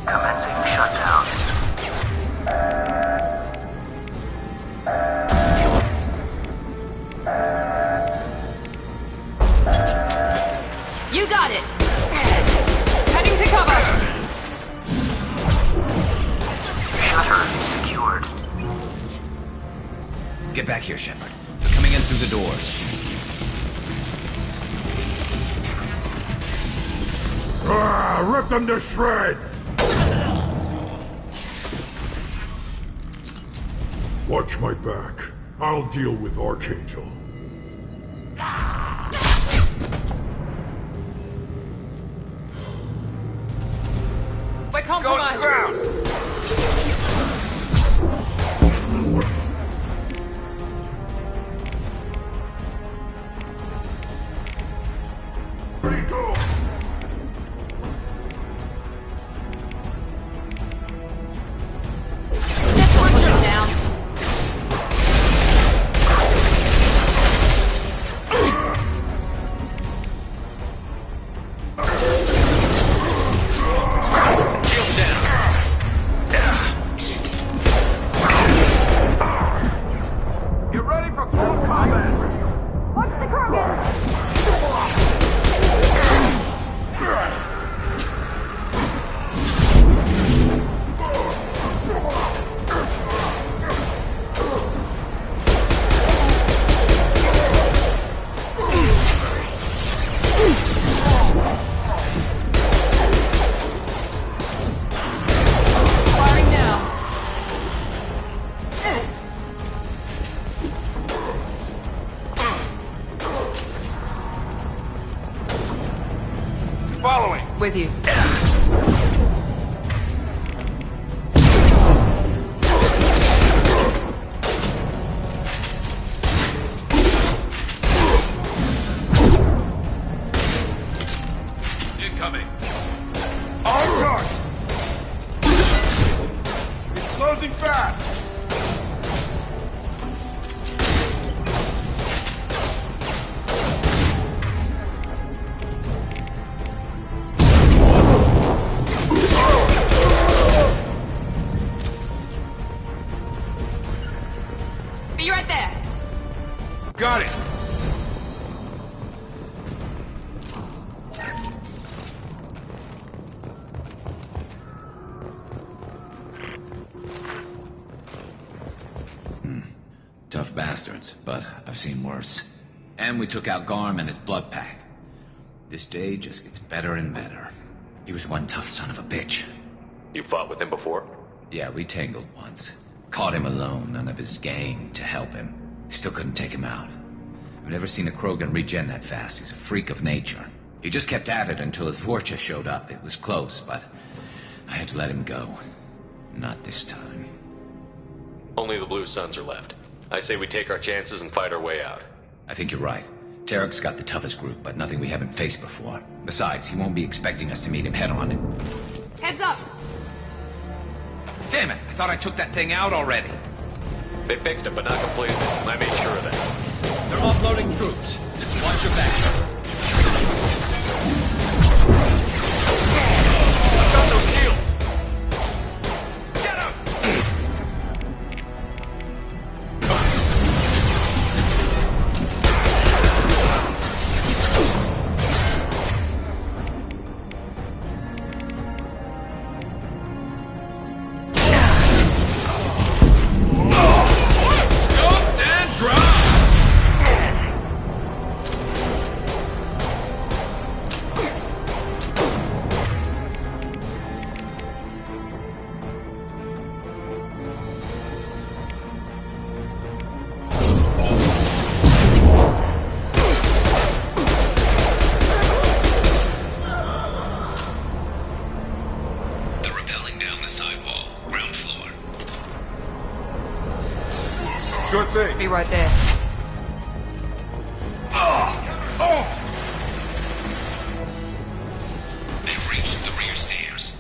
Commencing shutdown. You got it! Heading to cover! Shutter secured. Get back here, Shepard. They're coming in through the doors. Rip them to shreds! Watch my back. I'll deal with Archangel. We're compromised! Where'd he go? This will put them down. Get ready for close combat! Watch the Krogan! Firing now. Following! With you. Incoming! On target! It's closing fast! Be right there. Got it! Tough bastards, but I've seen worse. And we took out Garm and his blood pack. This day just gets better and better. He was one tough son of a bitch. You fought with him before? Yeah, we tangled once. Caught him alone, none of his gang to help him. Still couldn't take him out. I've never seen a Krogan regen that fast. He's a freak of nature. He just kept at it until his Vorcha showed up. It was close, but I had to let him go. Not this time. Only the Blue Suns are left. I say we take our chances and fight our way out. I think you're right. Tarek's got the toughest group, but nothing we haven't faced before. Besides, he won't be expecting us to meet him head-on. Heads up! Damn it! I thought I took that thing out already. They fixed it, but not completely. I made sure of that. They're offloading troops. Watch your back. Got those shields! Get him! Scoped and dropped! They're rappelling down the sidewall, ground floor. Sure thing. Be right there. They've reached the rear stairs.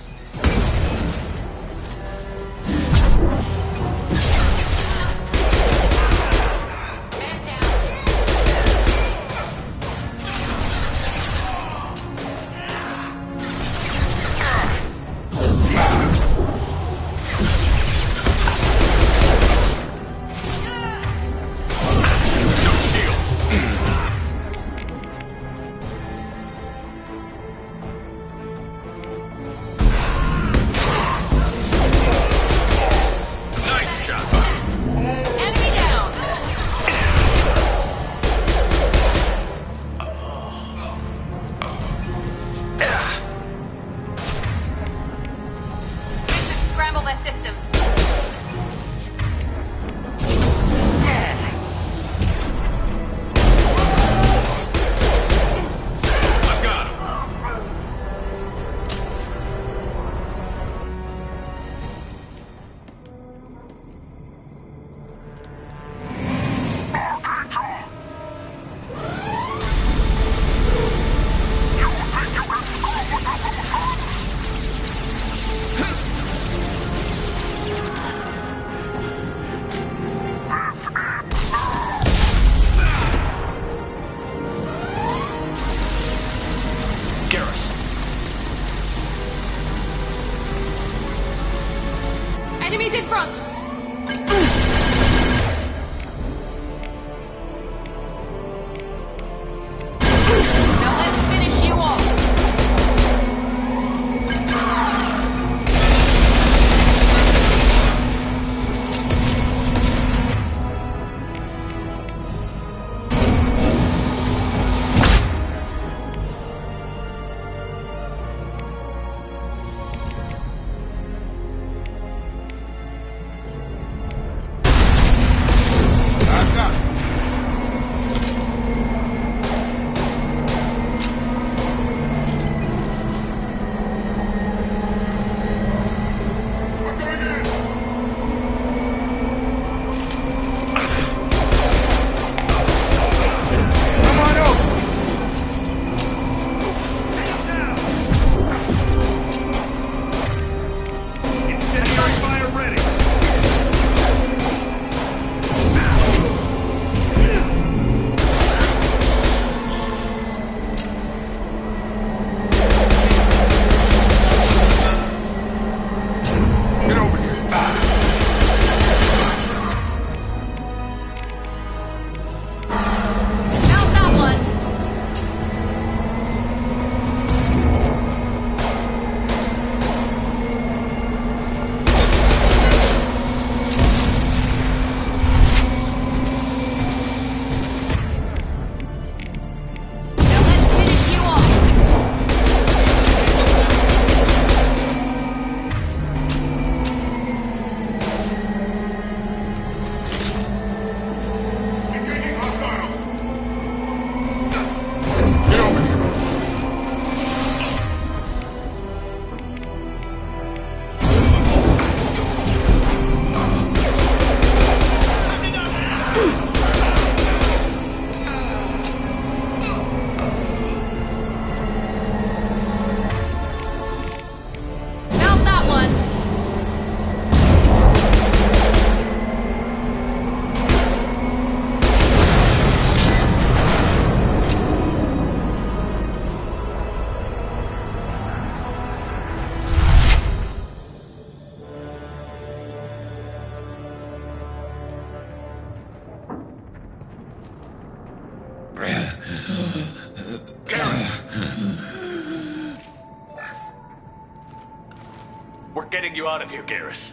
We're getting you out of here, Garrus.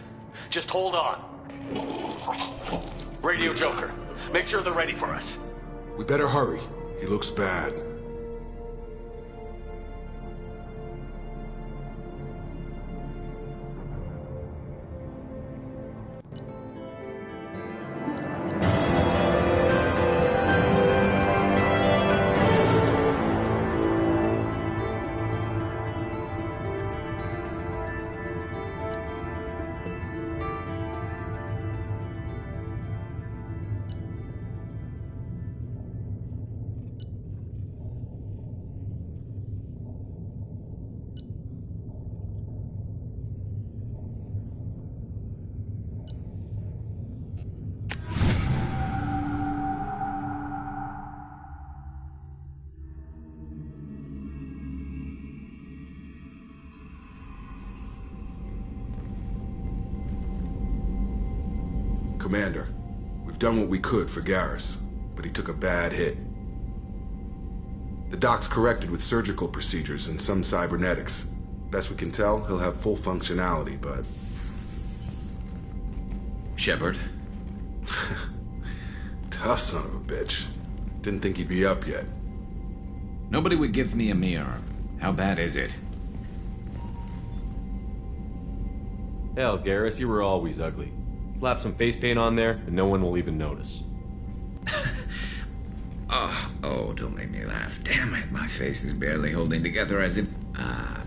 Just hold on. Radio Joker, make sure they're ready for us. We better hurry. He looks bad. Commander, we've done what we could for Garrus, but he took a bad hit. The doc's corrected with surgical procedures and some cybernetics. Best we can tell, he'll have full functionality, but... Shepard? Tough son of a bitch. Didn't think he'd be up yet. Nobody would give me a mirror. How bad is it? Hell, Garrus, you were always ugly. Slap some face paint on there, and no one will even notice. Oh, don't make me laugh. Damn it, my face is barely holding together as it...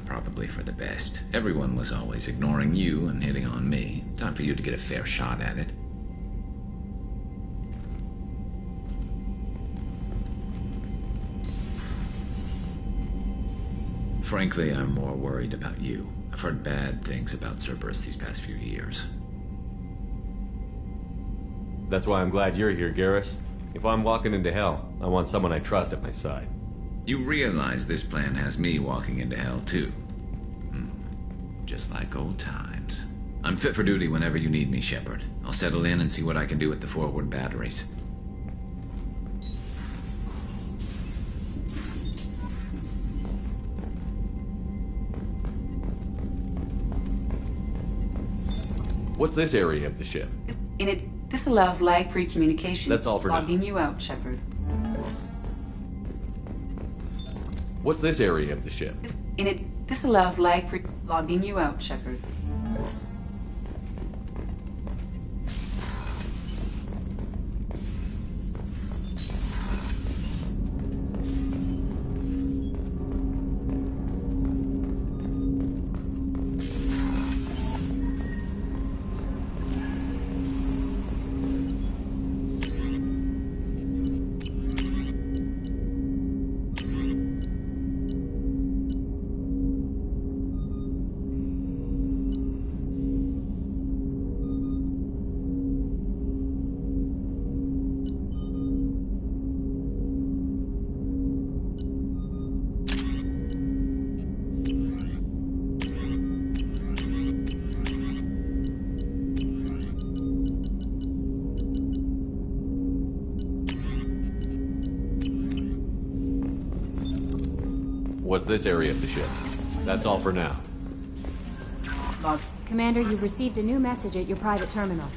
probably for the best. Everyone was always ignoring you and hitting on me. Time for you to get a fair shot at it. Frankly, I'm more worried about you. I've heard bad things about Cerberus these past few years. That's why I'm glad you're here, Garrus. If I'm walking into hell, I want someone I trust at my side. You realize this plan has me walking into hell, too. Just like old times. I'm fit for duty whenever you need me, Shepard. I'll settle in and see what I can do with the forward batteries. What's this area of the ship? In it, this allows lag-free communication. That's all for now. Logging you out, Shepard. What's this area of the ship? In it, this allows lag-free logging you out, Shepard. What's this area of the ship? That's all for now. Log. Commander, you've received a new message at your private terminal.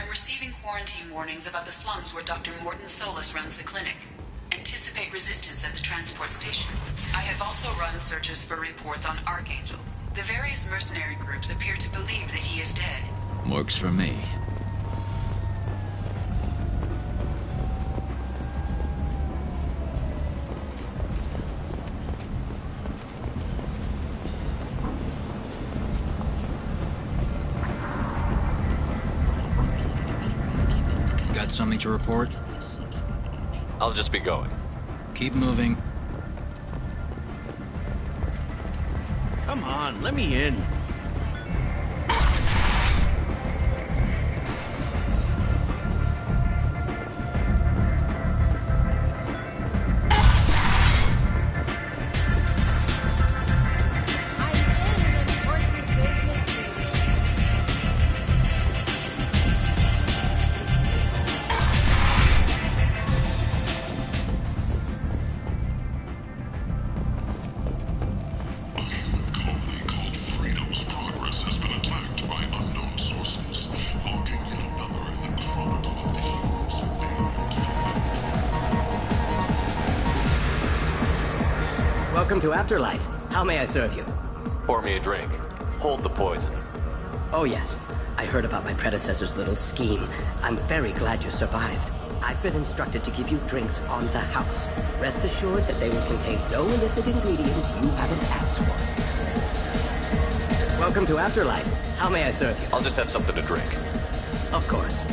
I'm receiving quarantine warnings about the slums where Dr. Morton Solus runs the clinic. Anticipate resistance at the transport station. I have also run searches for reports on Archangel. The various mercenary groups appear to believe that he is dead. Works for me. Got something to report? I'll just be going. Keep moving. Come on, let me in. Welcome to Afterlife. How may I serve you? Pour me a drink. Hold the poison. Oh yes, I heard about my predecessor's little scheme. I'm very glad you survived. I've been instructed to give you drinks on the house. Rest assured that they will contain no illicit ingredients you haven't asked for. Welcome to Afterlife. How may I serve you? I'll just have something to drink. Of course.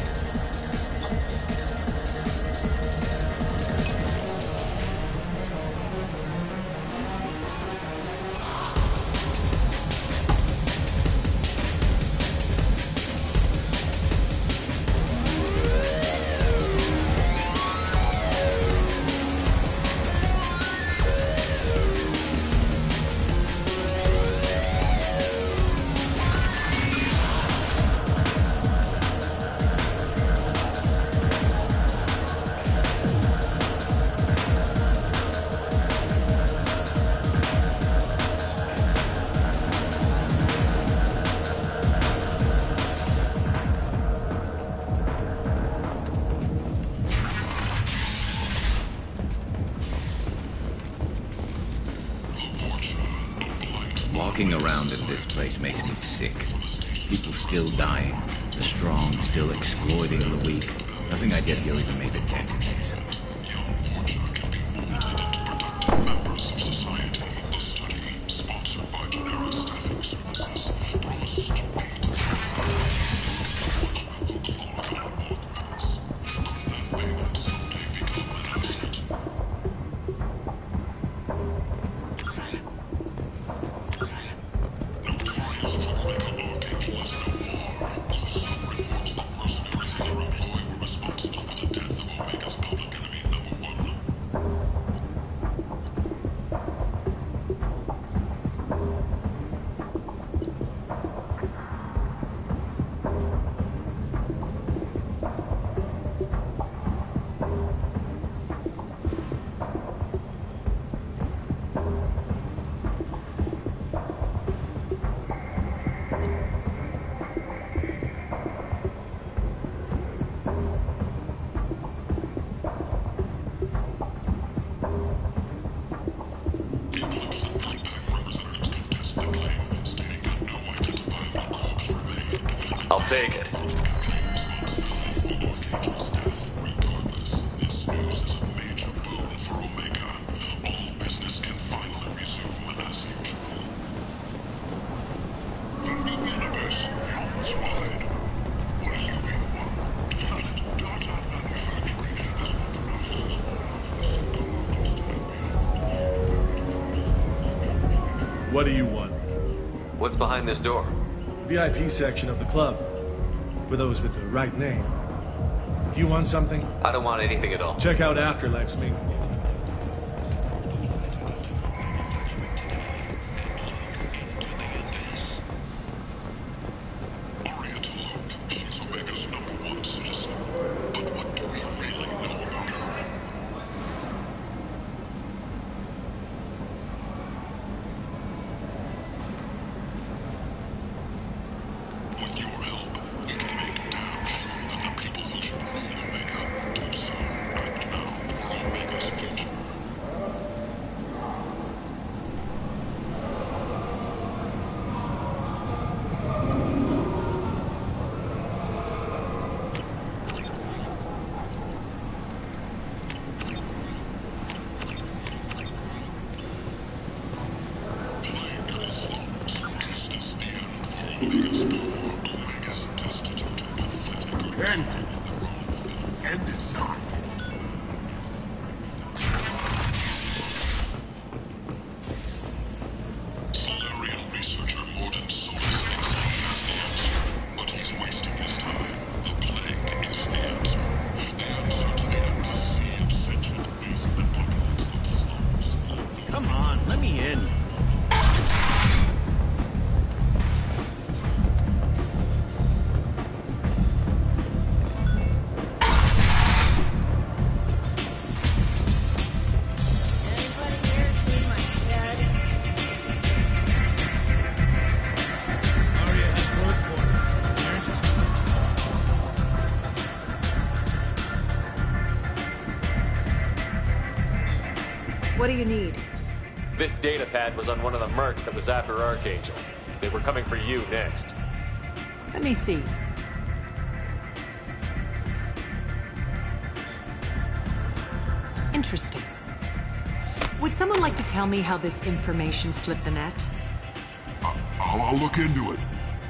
Walking around in this place makes me sick. People still dying. The strong still exploiting the weak. Nothing I did here even made a dent in this. Members of society, a study sponsored by Genera Staffing Services promises to I'll take it. What do you want? What's behind this door? VIP section of the club. For those with the right name. Do you want something? I don't want anything at all. Check out Afterlife's main floor. End is not. Solarian researcher Morden Solus thinks he has the answer, but he's wasting his time. The plague is the answer. The answer to the endless sea of sentient waste that populates the slums. Come on, let me in. What do you need? This data pad was on one of the mercs that was after Archangel. They were coming for you next. Let me see. Interesting. Would someone like to tell me how this information slipped the net? I'll look into it.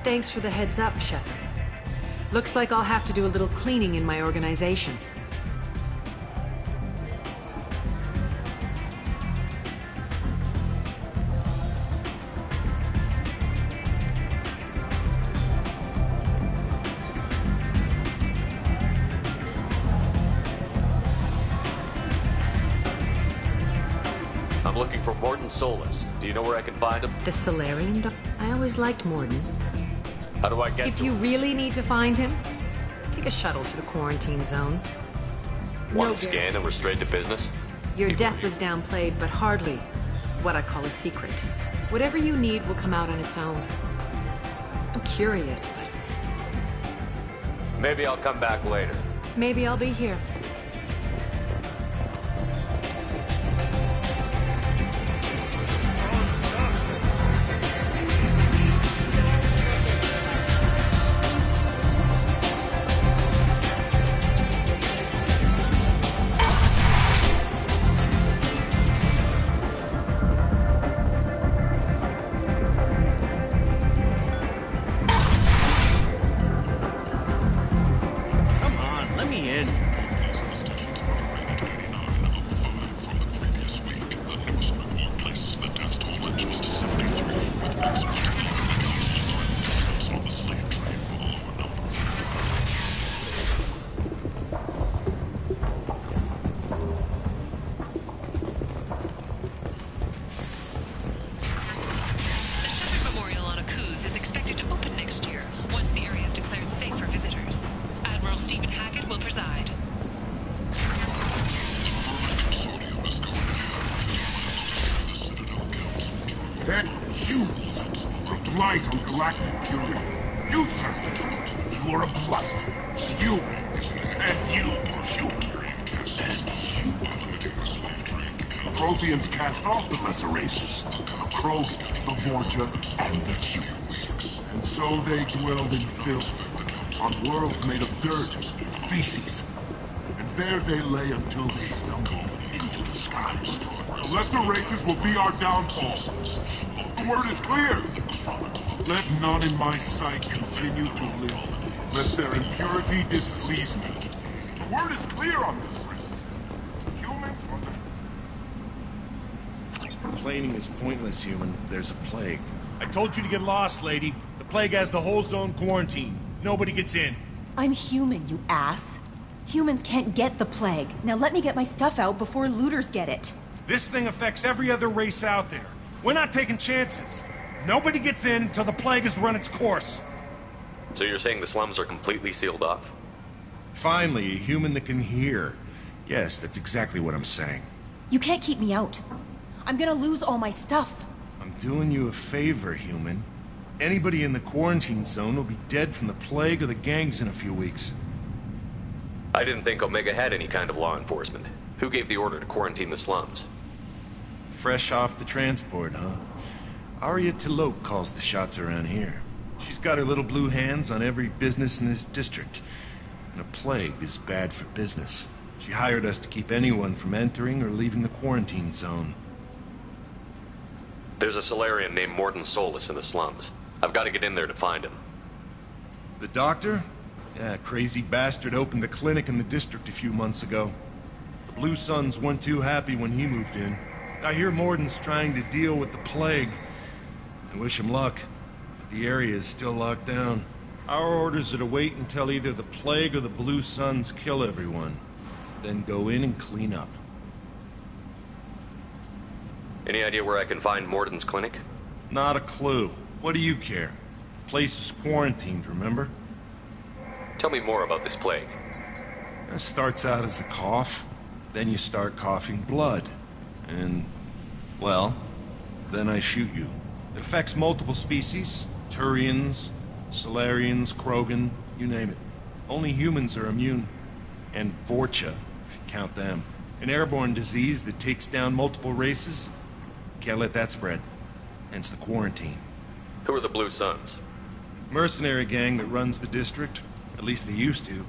Thanks for the heads up, Shepard. Looks like I'll have to do a little cleaning in my organization. I'm looking for Morden Solus. Do you know where I can find him? The Solarian doc? I always liked Morden. How do I get If to you him? really need to find him, take a shuttle to the quarantine zone. One No scan and we're straight to business? Your death was downplayed, but hardly what I call a secret. Whatever you need will come out on its own. I'm curious, but Maybe I'll come back later. maybe I'll be here. Come on, let me in. Places the death toll engines to 73, with experts on the slave trade below a number. The Shepard Memorial on Akuz is expected to open next year, once the area is declared safe for visitors. Admiral Stephen Hackett will preside. That humans are a blight on galactic purity. You, sir, you are a blight. You, and you, and you. Protheans cast off the lesser races, the Krogan, the Vorja, and the humans. And so they dwelled in filth, on worlds made of dirt and feces. And there they lay until they stumbled into the skies. The lesser races will be our downfall. The word is clear. Let none in my sight continue to live, lest their impurity displease me. The word is clear on this, friends. Humans are the... Complaining is pointless, human. There's a plague. I told you to get lost, lady. The plague has the whole zone quarantined. Nobody gets in. I'm human, you ass. Humans can't get the plague. Now let me get my stuff out before looters get it. This thing affects every other race out there. We're not taking chances. Nobody gets in until the plague has run its course. So you're saying the slums are completely sealed off? Finally, a human that can hear. Yes, that's exactly what I'm saying. You can't keep me out. I'm gonna lose all my stuff. I'm doing you a favor, human. Anybody in the quarantine zone will be dead from the plague or the gangs in a few weeks. I didn't think Omega had any kind of law enforcement. Who gave the order to quarantine the slums? Fresh off the transport, huh? Arya Tilok calls the shots around here. She's got her little blue hands on every business in this district. And a plague is bad for business. She hired us to keep anyone from entering or leaving the quarantine zone. There's a Solarian named Morden Solus in the slums. I've got to get in there to find him. The doctor? Yeah, crazy bastard opened a clinic in the district a few months ago. The Blue Suns weren't too happy when he moved in. I hear Morden's trying to deal with the plague. I wish him luck, but the area is still locked down. Our orders are to wait until either the plague or the Blue Suns kill everyone. Then go in and clean up. Any idea where I can find Morden's clinic? Not a clue. What do you care? The place is quarantined, remember? Tell me more about this plague. It starts out as a cough, then you start coughing blood. And, well, then I shoot you. It affects multiple species. Turians, Solarians, Krogan, you name it. Only humans are immune. And Vorcha, if you count them. An airborne disease that takes down multiple races. Can't let that spread. Hence the quarantine. Who are the Blue Suns? Mercenary gang that runs the district. At least they used to.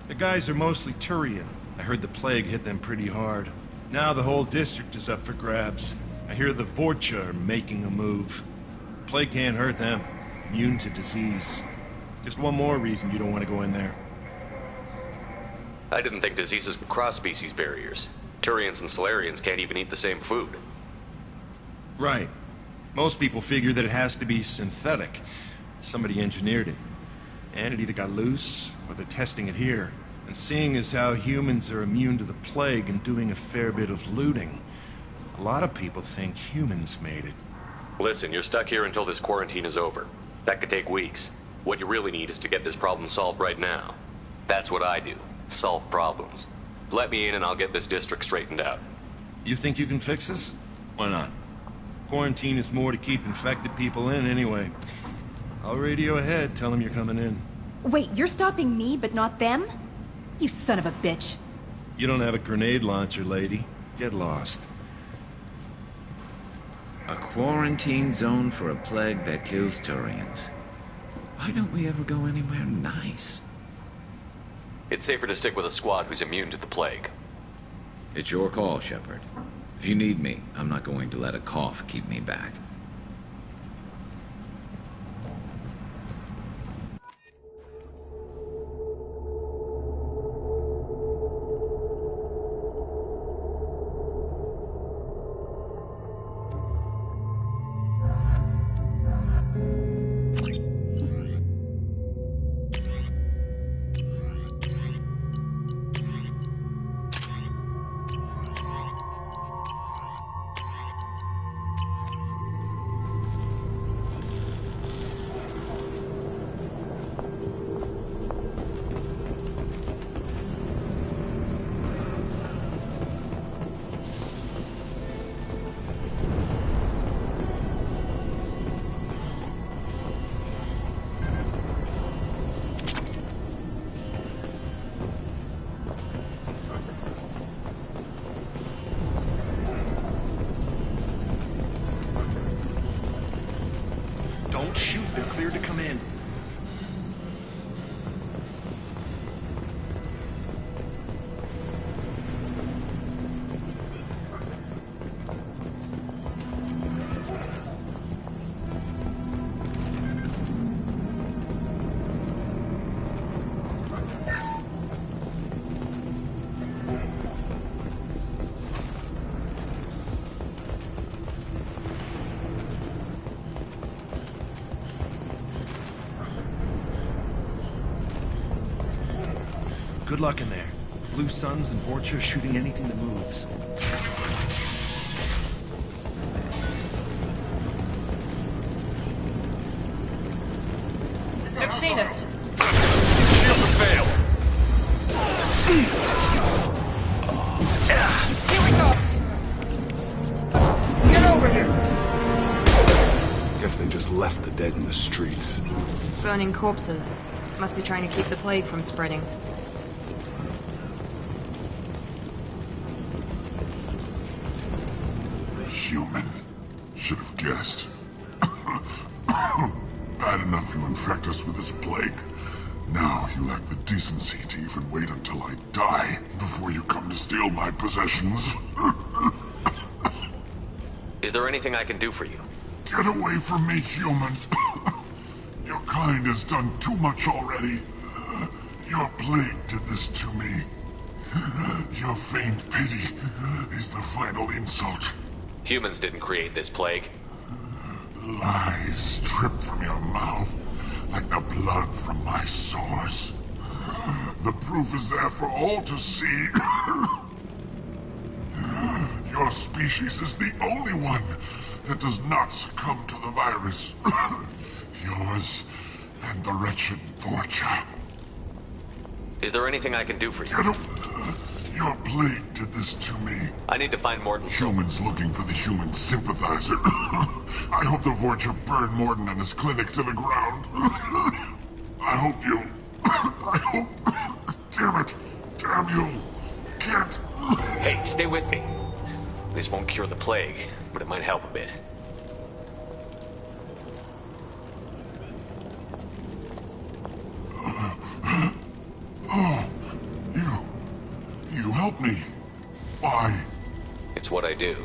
The guys are mostly Turian. I heard the plague hit them pretty hard. Now the whole district is up for grabs. I hear the Vorcha are making a move. Plague can't hurt them. Immune to disease. Just one more reason you don't want to go in there. I didn't think diseases would cross species barriers. Turians and Solarians can't even eat the same food. Right. Most people figure that it has to be synthetic. Somebody engineered it. And it either got loose, or they're testing it here. And seeing as how humans are immune to the plague and doing a fair bit of looting, a lot of people think humans made it. Listen, you're stuck here until this quarantine is over. That could take weeks. What you really need is to get this problem solved right now. That's what I do. Solve problems. Let me in and I'll get this district straightened out. You think you can fix this? Why not? Quarantine is more to keep infected people in anyway. I'll radio ahead, tell them you're coming in. Wait, you're stopping me, but not them? You son of a bitch. You don't have a grenade launcher, lady. Get lost. A quarantine zone for a plague that kills Turians. Why don't we ever go anywhere nice? It's safer to stick with a squad who's immune to the plague. It's your call, Shepard. If you need me, I'm not going to let a cough keep me back. Don't shoot, they're cleared to come in. Good luck in there. Blue Suns and Vorcha shooting anything that moves. They've seen us. Shields have failed. Here we go. Get over here. Guess they just left the dead in the streets. Burning corpses. Must be trying to keep the plague from spreading. Human. Should have guessed. Bad enough you infect us with this plague. Now you lack the decency to even wait until I die before you come to steal my possessions. Is there anything I can do for you? Get away from me, human. kind has done too much already. Your plague did this to me. Your feigned pity is the final insult. Humans didn't create this plague. Lies drip from your mouth like the blood from my sores. The proof is there for all to see. Your species is the only one that does not succumb to the virus. Yours and the wretched Vorcha. Is there anything I can do for you? Your plague did this to me. I need to find Morton. Humans looking for the human sympathizer. I hope the Vorcha burned Morton and his clinic to the ground. I hope you... I hope... Damn it. Damn you. Can't... Hey, stay with me. This won't cure the plague, but it might help a bit. Oh, you helped me. Why? It's what I do.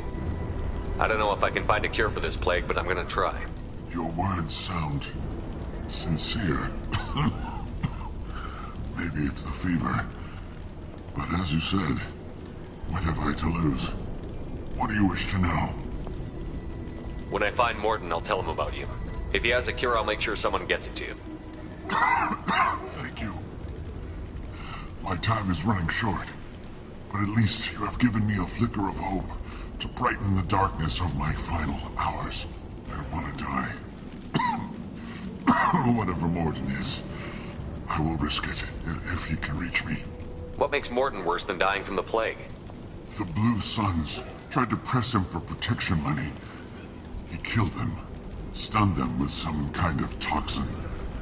I don't know if I can find a cure for this plague, but I'm gonna try. Your words sound sincere. Maybe it's the fever. But as you said, what have I to lose? What do you wish to know? When I find Morton, I'll tell him about you. If he has a cure, I'll make sure someone gets it to you. Thank you. My time is running short, but at least you have given me a flicker of hope to brighten the darkness of my final hours. I don't want to die. Whatever Morton is, I will risk it if he can reach me. What makes Morton worse than dying from the plague? The Blue Suns tried to press him for protection money. He killed them, stunned them with some kind of toxin,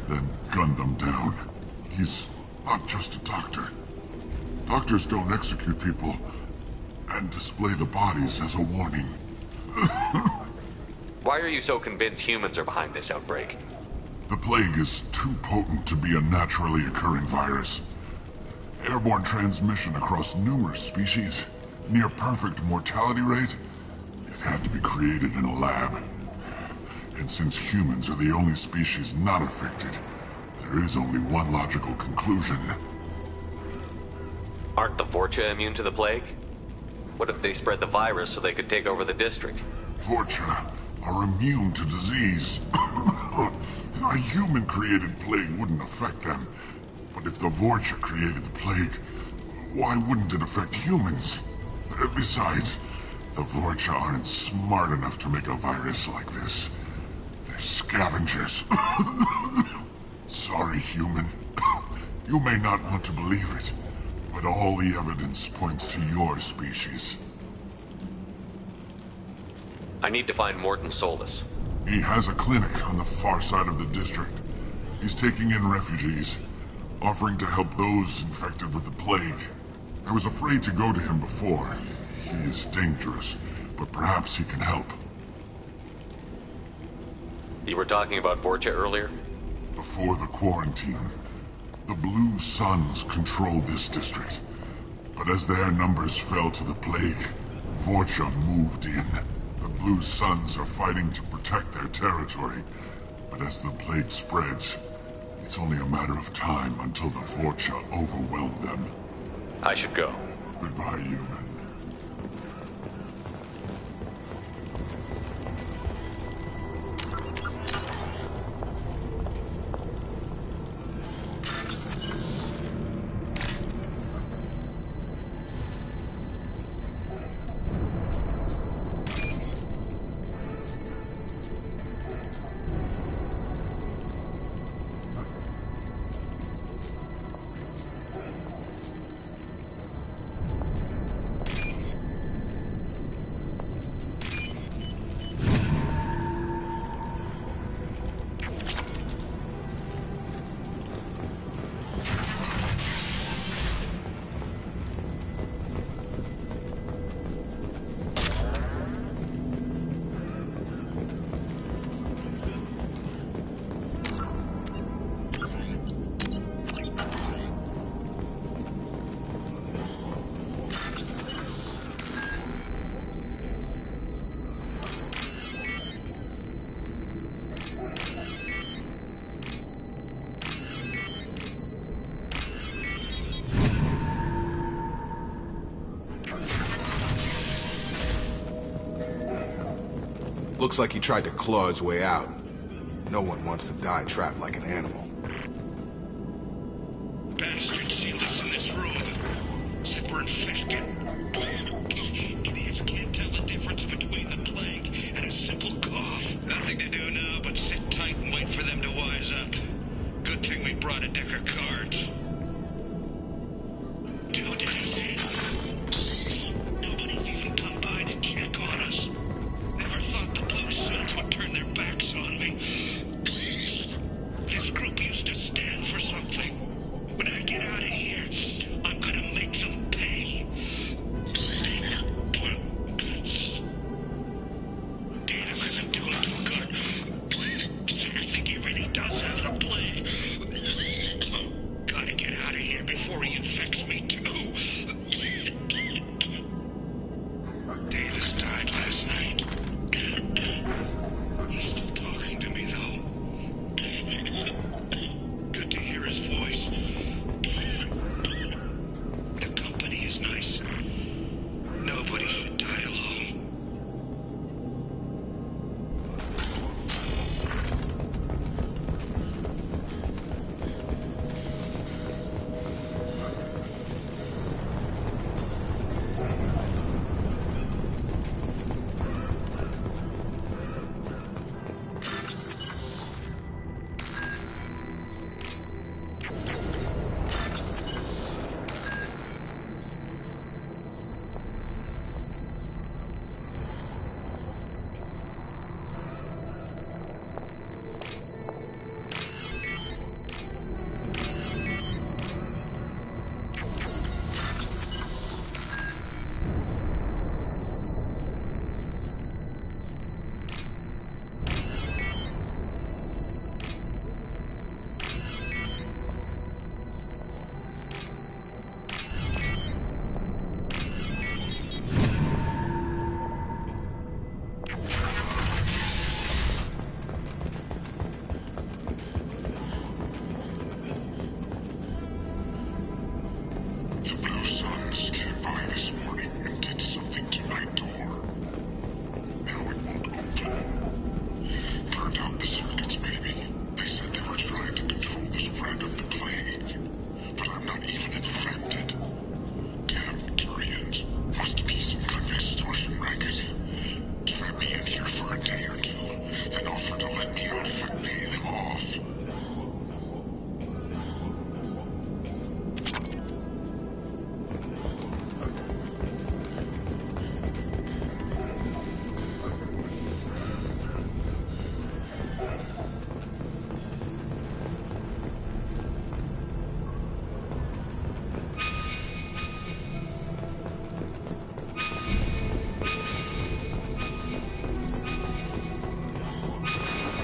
then gunned them down. He's not just a doctor. Doctors don't execute people and display the bodies as a warning. Why are you so convinced humans are behind this outbreak? The plague is too potent to be a naturally occurring virus. Airborne transmission across numerous species, near perfect mortality rate. It had to be created in a lab. And since humans are the only species not affected, there is only one logical conclusion. Aren't the Vorcha immune to the plague? What if they spread the virus so they could take over the district? Vorcha are immune to disease. A human-created plague wouldn't affect them. But if the Vorcha created the plague, why wouldn't it affect humans? Besides, the Vorcha aren't smart enough to make a virus like this. They're scavengers. Sorry, human. You may not want to believe it, but all the evidence points to your species. I need to find Morton Solus. He has a clinic on the far side of the district. He's taking in refugees, offering to help those infected with the plague. I was afraid to go to him before. He is dangerous, but perhaps he can help. You were talking about Vorcha earlier? Before the quarantine, the Blue Suns controlled this district. But as their numbers fell to the plague, Vorcha moved in. The Blue Suns are fighting to protect their territory. But as the plague spreads, it's only a matter of time until the Vorcha overwhelm them. I should go. Goodbye, human. Looks like he tried to claw his way out. No one wants to die trapped like an animal. Bastards sealed us in this room. Said we're infected. Idiots can't tell the difference between the plague and a simple cough. Nothing to do now but sit tight and wait for them to wise up. Good thing we brought a deck of cards. 2 days in. Nobody's even come by to check on us. Never thought the blue suits would turn their backs on me. This group used to stand for something. When I get out of here, I'm gonna make them pay. Davis isn't doing too good. I think he really does have the plague. Gotta get out of here before he infects me too. Davis died last night. He's still talking to me, though. Good to hear his voice. The company is nice. Nobody should die alone.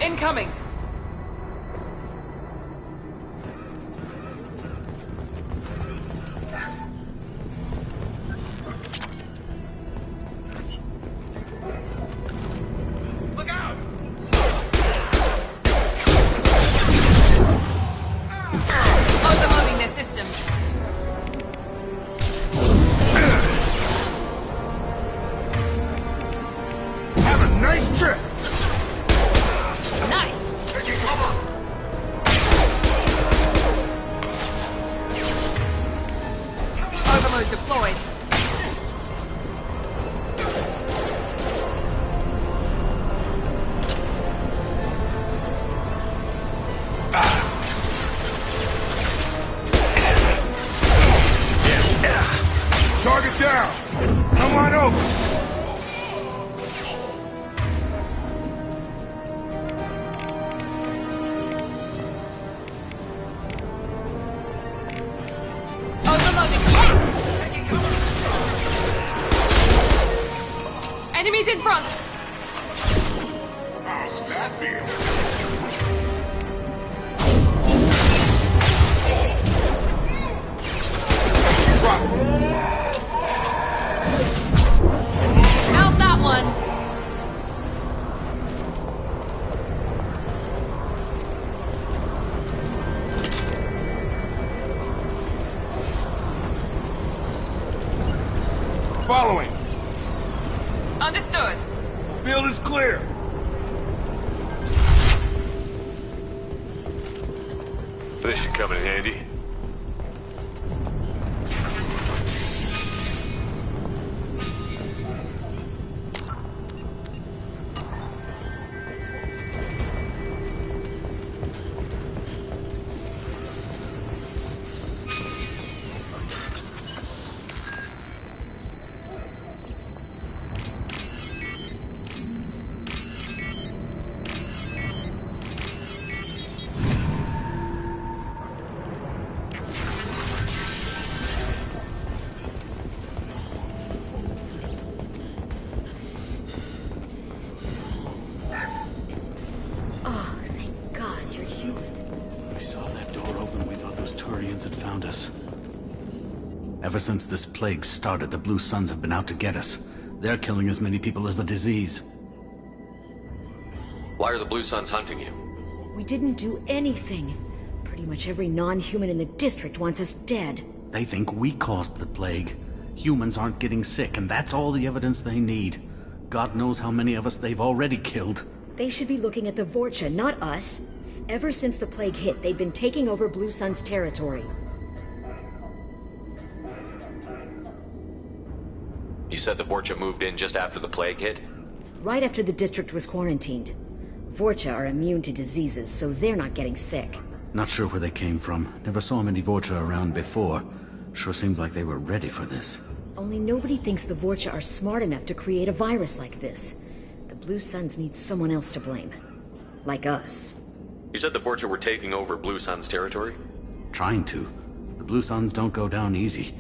Incoming! Look out! Overloading their systems. Have a nice trip! Nice! Taking cover! Overload deployed. Target down! Come on over! Enemies in front! How's that feel? How's that one? Following! Understood. Field is clear. This should come in handy. Ever since this plague started, the Blue Suns have been out to get us. They're killing as many people as the disease. Why are the Blue Suns hunting you? We didn't do anything. Pretty much every non-human in the district wants us dead. They think we caused the plague. Humans aren't getting sick, and that's all the evidence they need. God knows how many of us they've already killed. They should be looking at the Vorcha, not us. Ever since the plague hit, they've been taking over Blue Sun's territory. You said the Vorcha moved in just after the plague hit? Right after the district was quarantined. Vorcha are immune to diseases, so they're not getting sick. Not sure where they came from. Never saw many Vorcha around before. Sure seemed like they were ready for this. Only nobody thinks the Vorcha are smart enough to create a virus like this. The Blue Suns need someone else to blame. Like us. You said the Vorcha were taking over Blue Sun's territory? Trying to. The Blue Suns don't go down easy.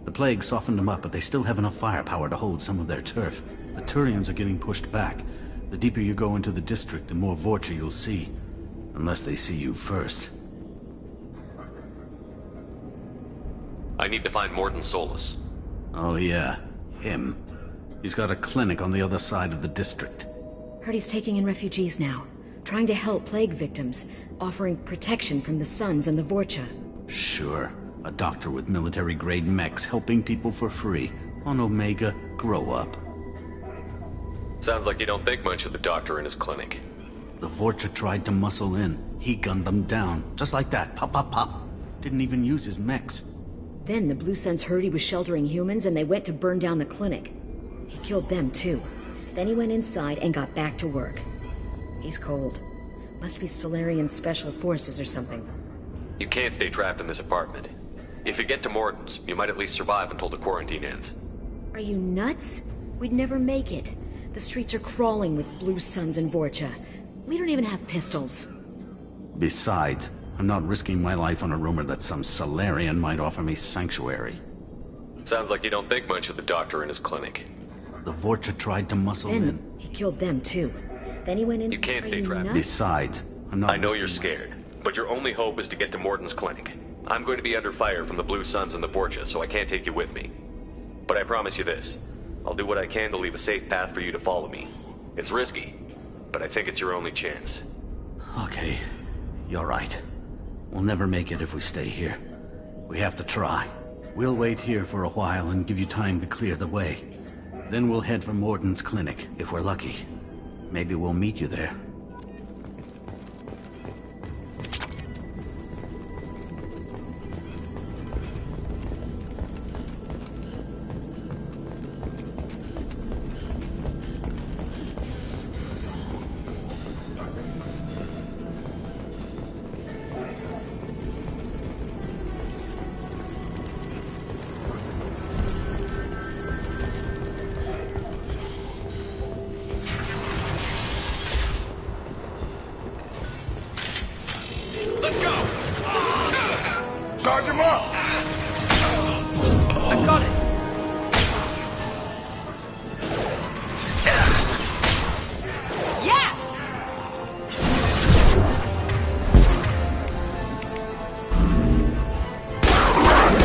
The plague softened them up, but they still have enough firepower to hold some of their turf. The Turians are getting pushed back. The deeper you go into the district, the more Vorcha you'll see. Unless they see you first. I need to find Morden Solus. Oh yeah, him. He's got a clinic on the other side of the district. Heard he's taking in refugees now. Trying to help plague victims. Offering protection from the Suns and the Vorcha. Sure. A doctor with military-grade mechs helping people for free. On Omega, grow up. Sounds like you don't think much of the doctor in his clinic. The Vorcha tried to muscle in. He gunned them down. Just like that. Pop, pop, pop. Didn't even use his mechs. Then the Blue Suns heard he was sheltering humans and they went to burn down the clinic. He killed them too. Then he went inside and got back to work. He's cold. Must be Solarian Special Forces or something. You can't stay trapped in this apartment. If you get to Morden's, you might at least survive until the quarantine ends. Are you nuts? We'd never make it. The streets are crawling with Blue Suns and Vorcha. We don't even have pistols. Besides, I'm not risking my life on a rumor that some Solarian might offer me sanctuary. Sounds like you don't think much of the doctor in his clinic. The Vorcha tried to muscle in. He killed them too. Then he went in. You can't stay trapped. Besides, I'm not. I know you're scared, but your only hope is to get to Morden's clinic. I'm going to be under fire from the Blue Suns and the Vorcha, so I can't take you with me. But I promise you this. I'll do what I can to leave a safe path for you to follow me. It's risky, but I think it's your only chance. Okay, you're right. We'll never make it if we stay here. We have to try. We'll wait here for a while and give you time to clear the way. Then we'll head for Morden's clinic, if we're lucky. Maybe we'll meet you there. Charge him up! I got it! Yes!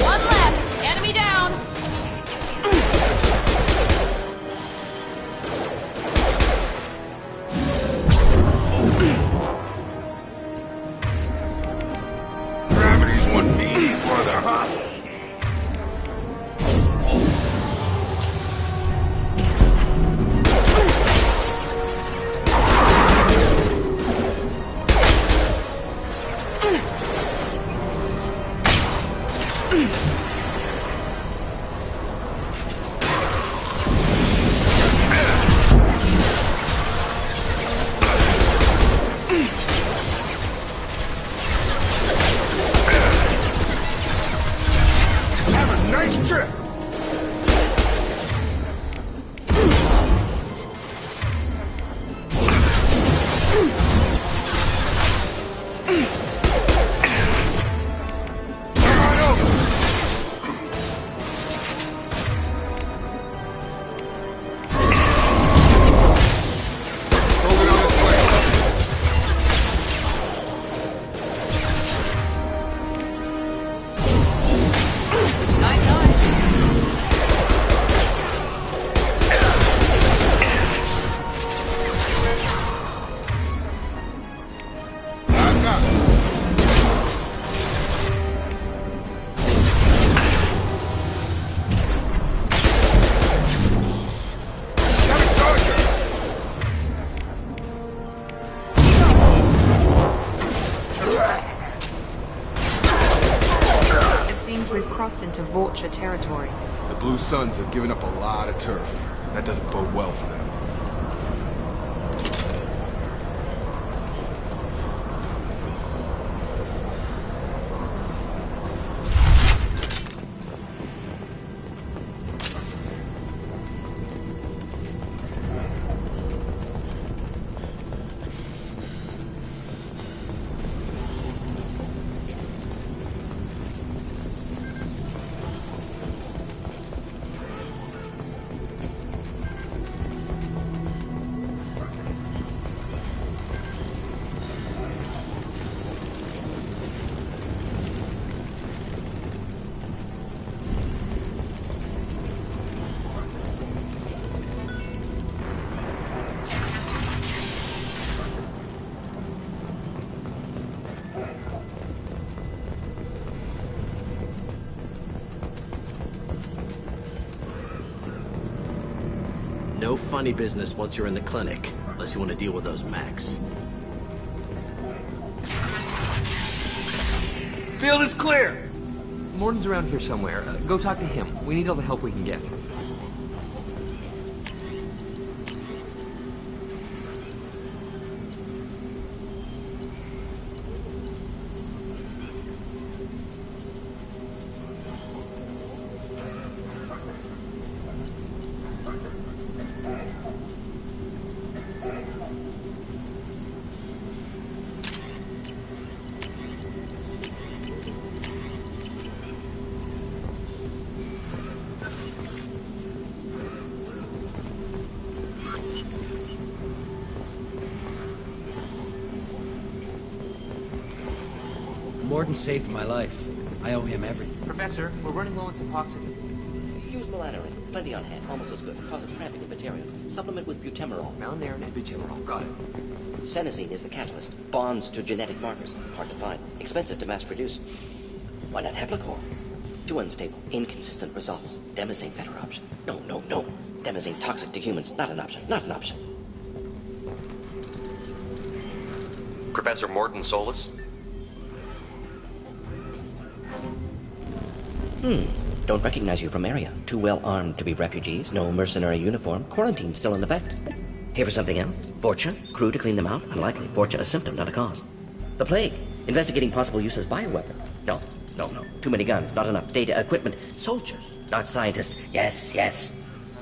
One left! Enemy down! Gravity's one mean brother, huh? Have a nice trip! Into Vorcha territory. The Blue Suns have given up a lot of turf. That doesn't bode well for them. No funny business once you're in the clinic, unless you want to deal with those mechs. Field is clear! Morton's around here somewhere. Go talk to him. We need all the help we can get. Morton saved my life. I owe him everything. Professor, we're running low on Suboxone. Use melatonin. Plenty on hand. Almost as good. Causes cramping in bacterians. Supplement with butemerol. Malinarin and butemerol. Got it. Senesine is the catalyst. Bonds to genetic markers. Hard to find. Expensive to mass produce. Why not Heplicor? Too unstable. Inconsistent results. Demazine better option. No. Demazine toxic to humans. Not an option. Not an option. Professor Morton Solus? Don't recognize you from area. Too well armed to be refugees. No mercenary uniform. Quarantine still in effect. Here for something else? Vorcha? Crew to clean them out? Unlikely. Vorcha a symptom, not a cause. The plague. Investigating possible use as bioweapon. No. Too many guns. Not enough data, equipment. Soldiers, not scientists. Yes.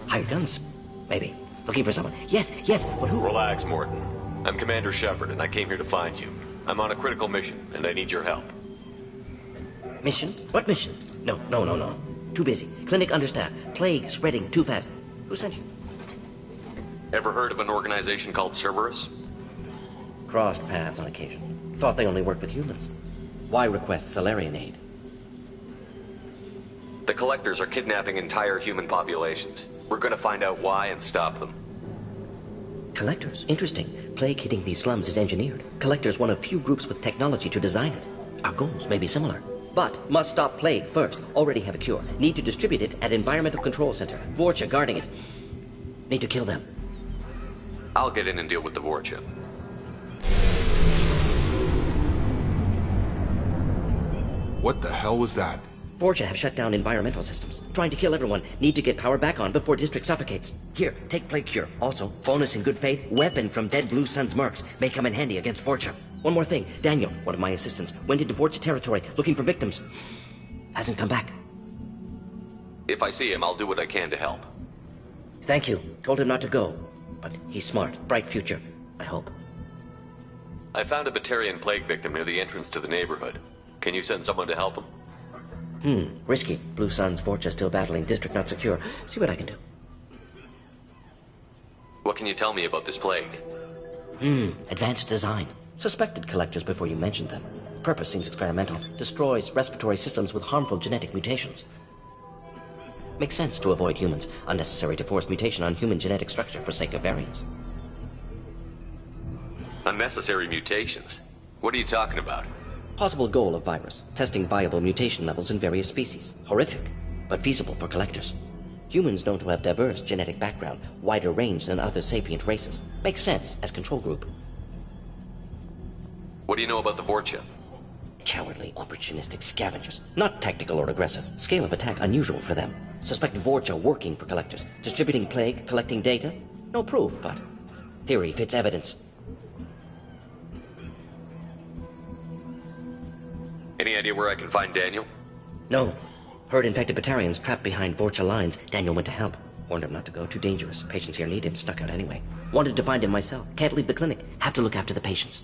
Hired guns. Maybe. Looking for someone. Yes. But who? Relax, Morton. I'm Commander Shepard, and I came here to find you. I'm on a critical mission, and I need your help. Mission? What mission? No. Too busy. Clinic understaffed. Plague spreading too fast. Who sent you? Ever heard of an organization called Cerberus? Crossed paths on occasion. Thought they only worked with humans. Why request Salarian aid? The Collectors are kidnapping entire human populations. We're gonna find out why and stop them. Collectors? Interesting. Plague hitting these slums is engineered. Collectors one of few groups with technology to design it. Our goals may be similar. But must stop plague first. Already have a cure. Need to distribute it at Environmental Control Center. Vorcha guarding it. Need to kill them. I'll get in and deal with the Vorcha. What the hell was that? Forja have shut down environmental systems. Trying to kill everyone. Need to get power back on before district suffocates. Here, take plague cure. Also, bonus in good faith, weapon from dead Blue Sun's mercs. May come in handy against Forja. One more thing. Daniel, one of my assistants, went into Forja territory looking for victims. Hasn't come back. If I see him, I'll do what I can to help. Thank you. Told him not to go. But he's smart. Bright future. I hope. I found a Batarian plague victim near the entrance to the neighborhood. Can you send someone to help him? Risky. Blue Sun's Forja still battling. District not secure. See what I can do. What can you tell me about this plague? Advanced design. Suspected collectors before you mentioned them. Purpose seems experimental. Destroys respiratory systems with harmful genetic mutations. Makes sense to avoid humans. Unnecessary to force mutation on human genetic structure for sake of variance. Unnecessary mutations? What are you talking about? Possible goal of virus. Testing viable mutation levels in various species. Horrific, but feasible for collectors. Humans known to have diverse genetic background, wider range than other sapient races. Makes sense as control group. What do you know about the Vorcha? Cowardly, opportunistic scavengers. Not tactical or aggressive. Scale of attack unusual for them. Suspect Vorcha working for collectors. Distributing plague, collecting data. No proof, but theory fits evidence. Any idea where I can find Daniel? No. Heard infected Batarians trapped behind Vorcha lines. Daniel went to help. Warned him not to go. Too dangerous. Patients here need him. Snuck out anyway. Wanted to find him myself. Can't leave the clinic. Have to look after the patients.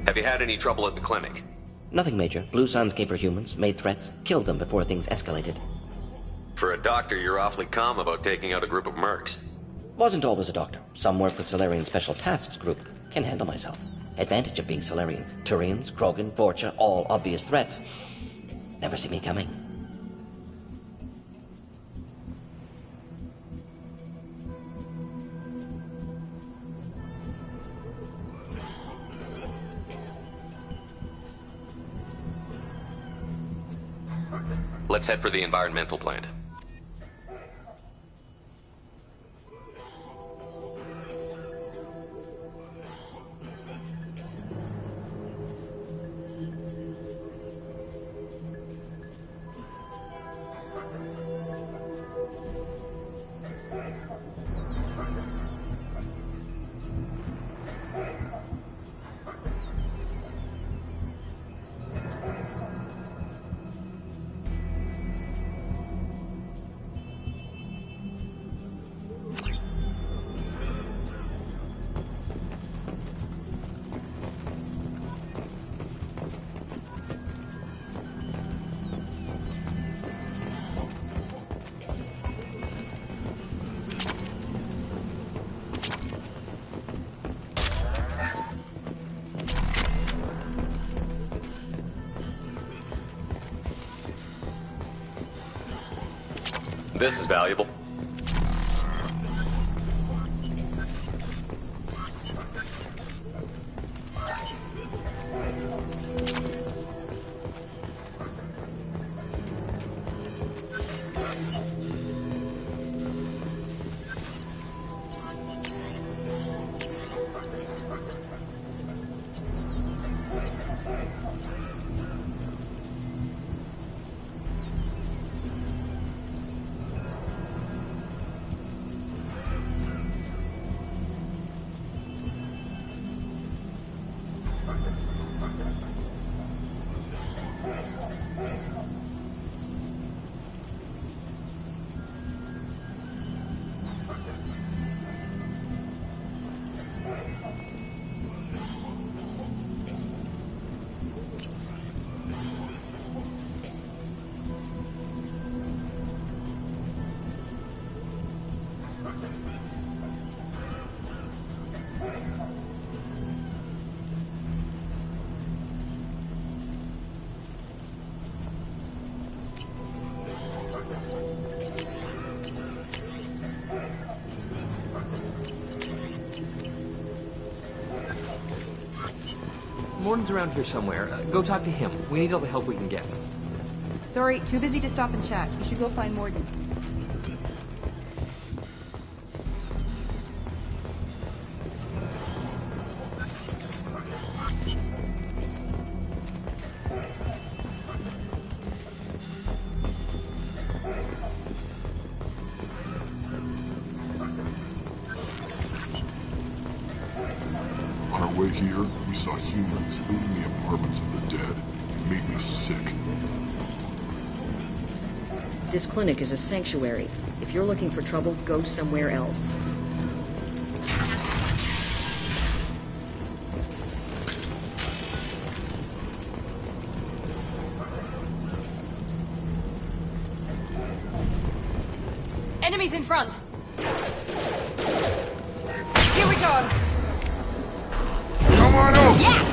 Have you had any trouble at the clinic? Nothing major. Blue Suns came for humans, made threats, killed them before things escalated. For a doctor, you're awfully calm about taking out a group of mercs. Wasn't always a doctor. Some work with Solarian Special Tasks Group. Can handle myself. Advantage of being Solarian. Turians, Krogan, Vorcha, all obvious threats. Never see me coming. Let's head for the environmental plant. This is valuable. Morton's around here somewhere. Go talk to him. We need all the help we can get. Sorry, too busy to stop and chat. You should go find Morden. On our way here, we saw humans looting the apartments of the dead. It made me sick. This clinic is a sanctuary. If you're looking for trouble, go somewhere else. Enemies in front! Here we go! Come on out! Yes!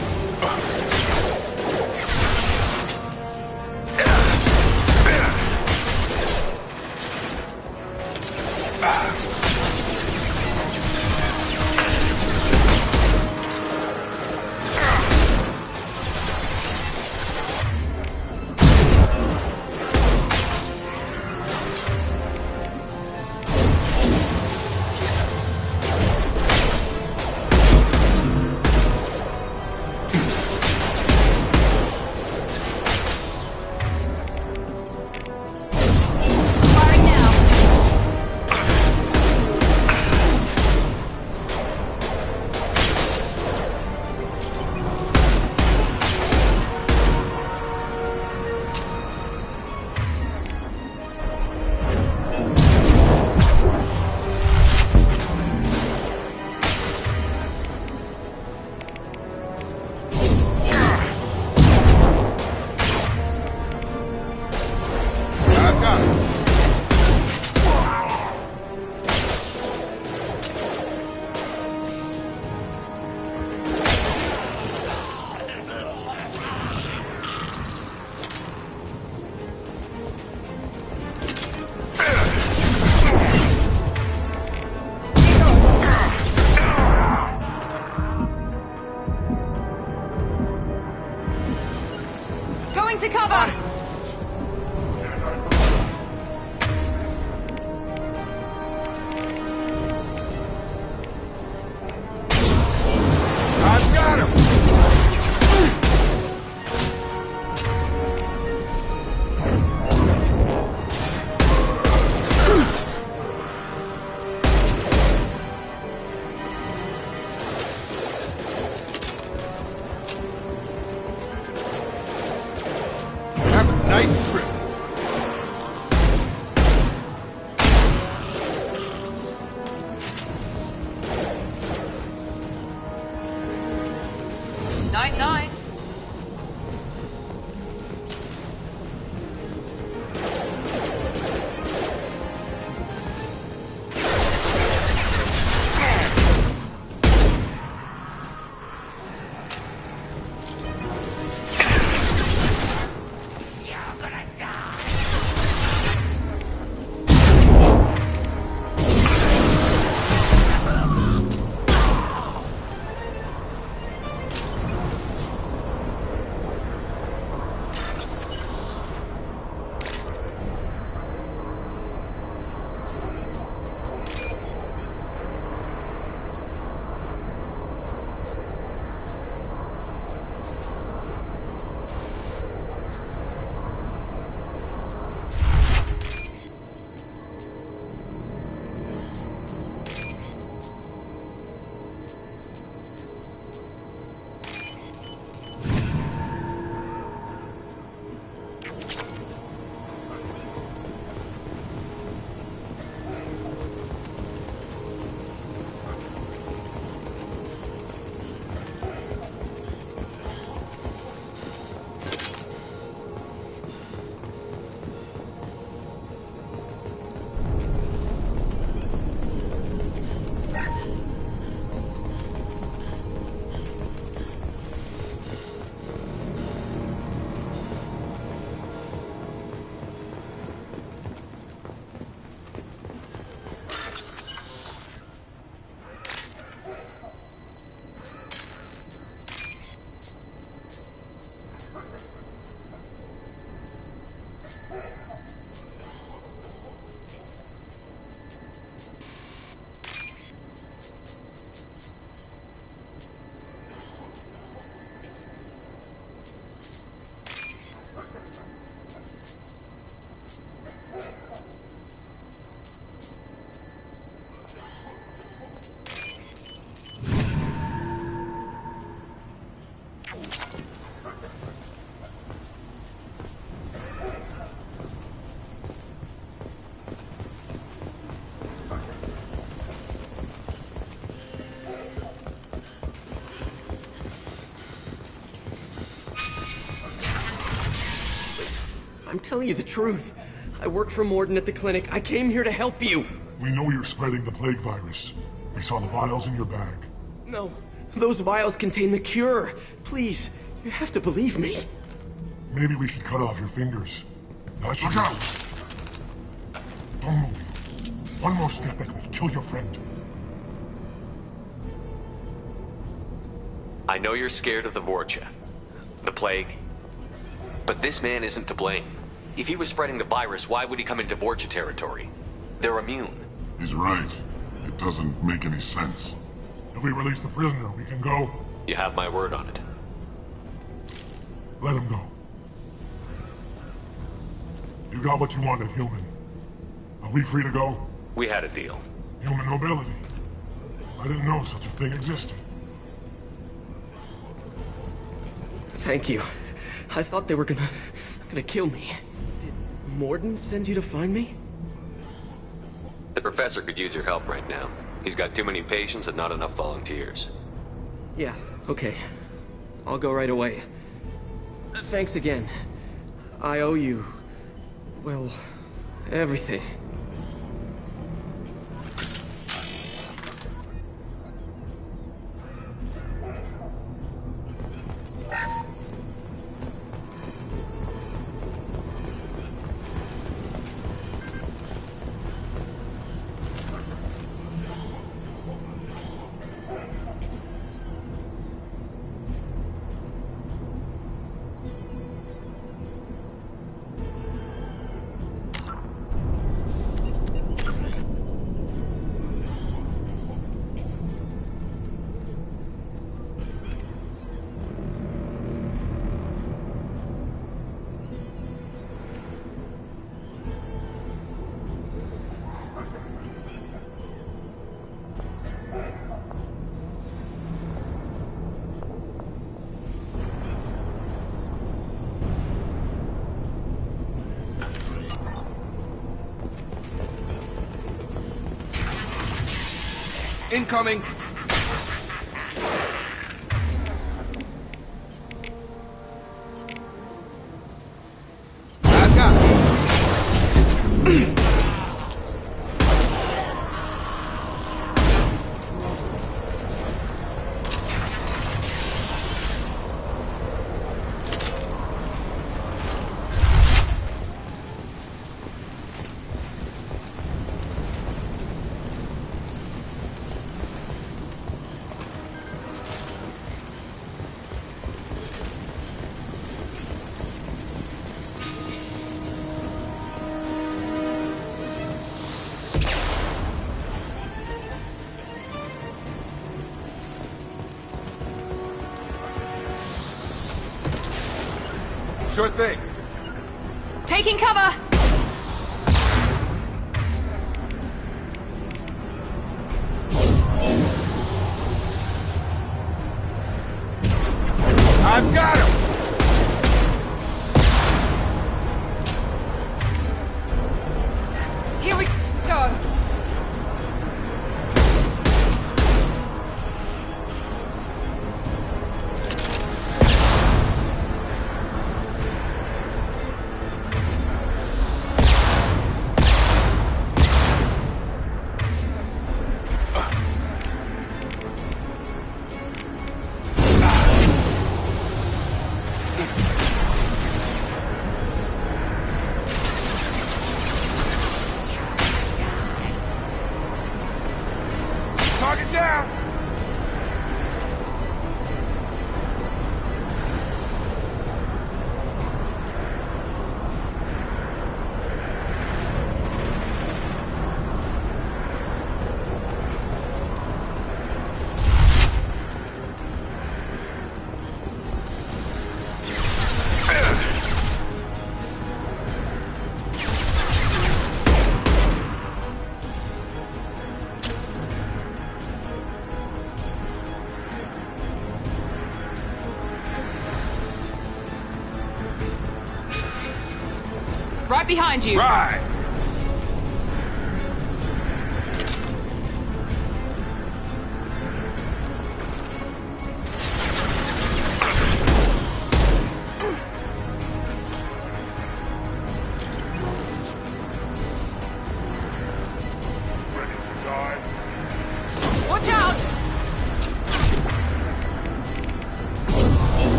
telling you the truth. I work for Morden at the clinic. I came here to help you. We know you're spreading the plague virus. We saw the vials in your bag. No, those vials contain the cure. Please, you have to believe me. Maybe we should cut off your fingers. That should... Look out! Don't move. One more step and we'll kill your friend. I know you're scared of the Vorcha, the plague, but this man isn't to blame. If he was spreading the virus, why would he come into Vorcha territory? They're immune. He's right. It doesn't make any sense. If we release the prisoner, we can go. You have my word on it. Let him go. You got what you wanted, human. Are we free to go? We had a deal. Human nobility. I didn't know such a thing existed. Thank you. I thought they were gonna kill me. Did Morden send you to find me? The professor could use your help right now. He's got too many patients and not enough volunteers. Yeah, okay. I'll go right away. Thanks again. I owe you... well, everything. Incoming! I've got it. Sure thing. Taking cover! I've got him! Here we go! Target down! Right behind you. Right!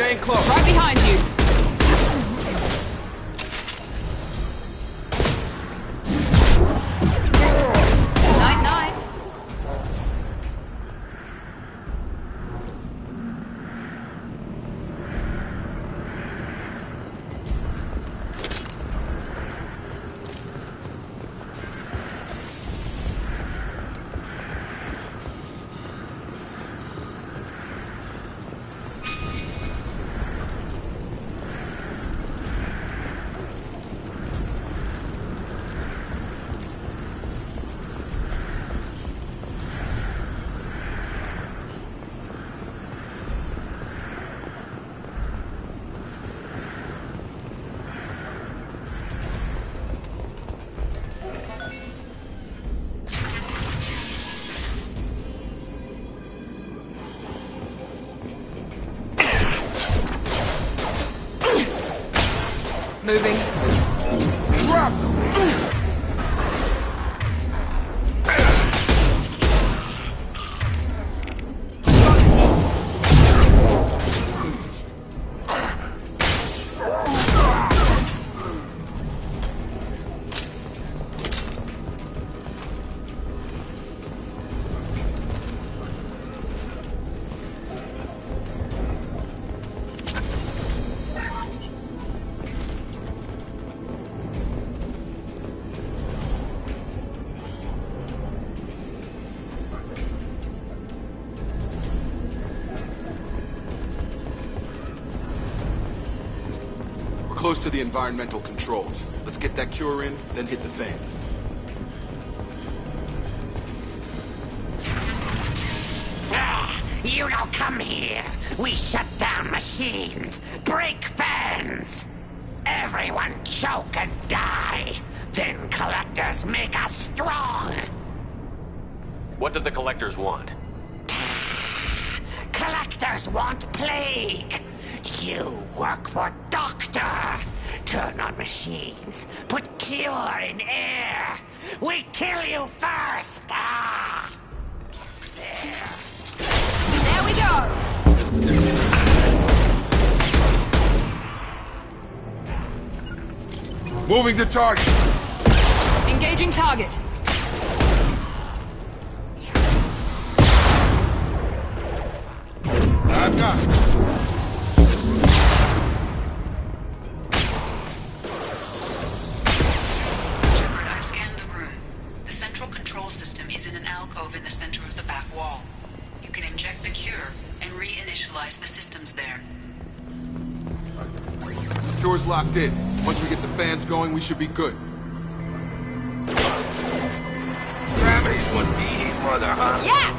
Staying close. Right behind you. Night, night. Moving. Drop! Close to the environmental controls. Let's get that cure in, then hit the fans. You don't come here. We shut down machines, break fans. Everyone choke and die. Then collectors make us strong. What do the collectors want? Collectors want plague. You work for Doctor. Turn on machines. Put cure in air. We kill you first. Ah. There. There we go. Moving to target. Engaging target. I've got it. I've scanned the room. The central control system is in an alcove in the center of the back wall. You can inject the cure and reinitialize the systems there. Cure's locked in. Once we get the fans going, we should be good. Gravity's what be mother, huh? Yes!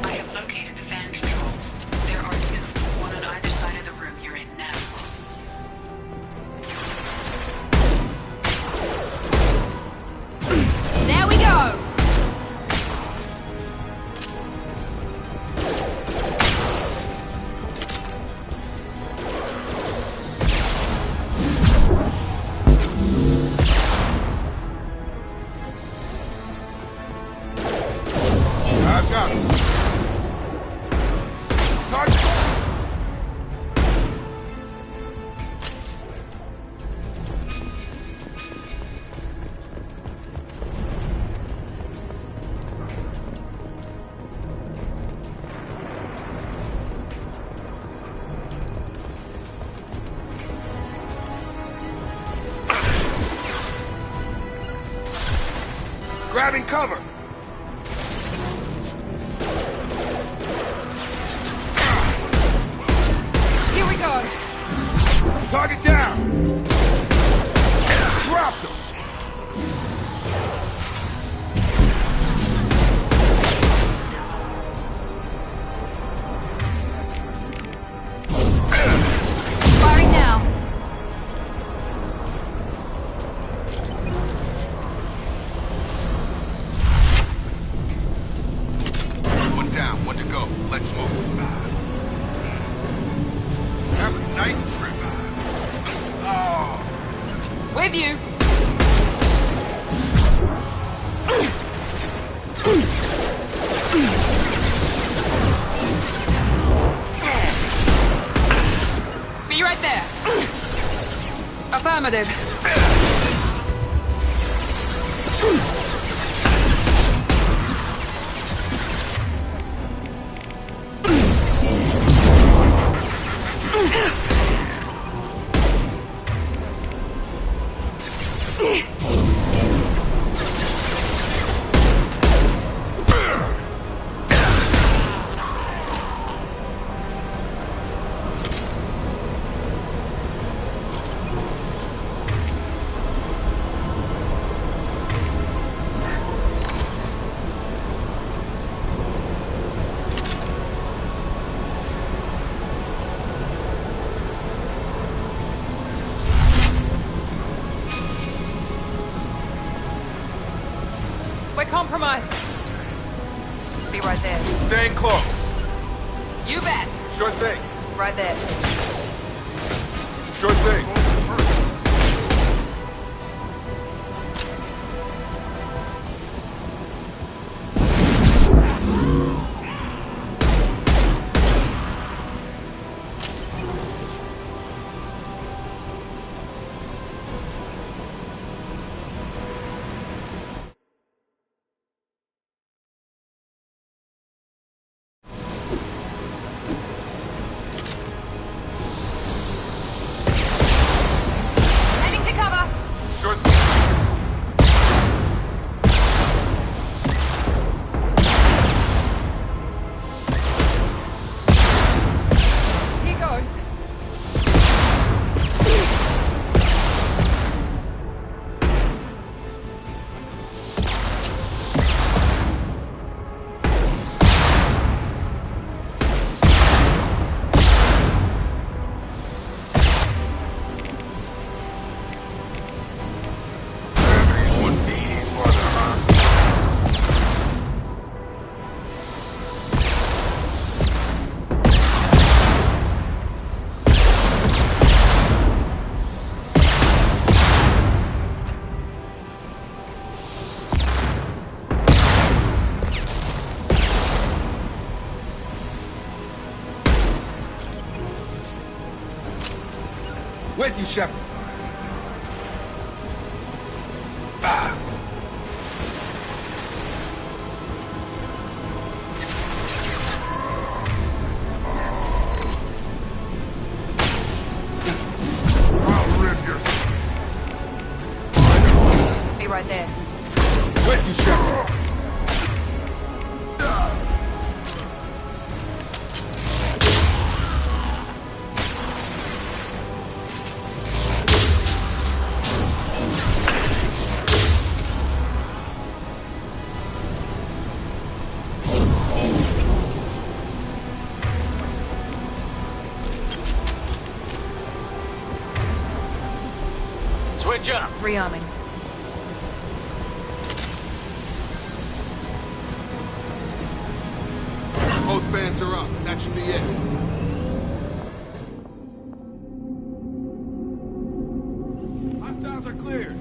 I have located the fan controls. There are two, one on either side of the room you're in now. There we go! I've got it. Target. Grabbing cover. Here we go. Target down. Drop them. Firing now. One down, one to go. Let's move. Have a nice trip. Oh. With you. Affirmative. We're compromised. Be right there. Staying close. You bet. Sure thing. Right there. Sure thing. Heading to cover. Sure thing. Here goes. Gravity's one mean mother, huh? With you, Shepard. I'll rip your... Be right there. With you, Shepard. Switch up. Rearming. Both fans are up. That should be it. Hostiles are cleared.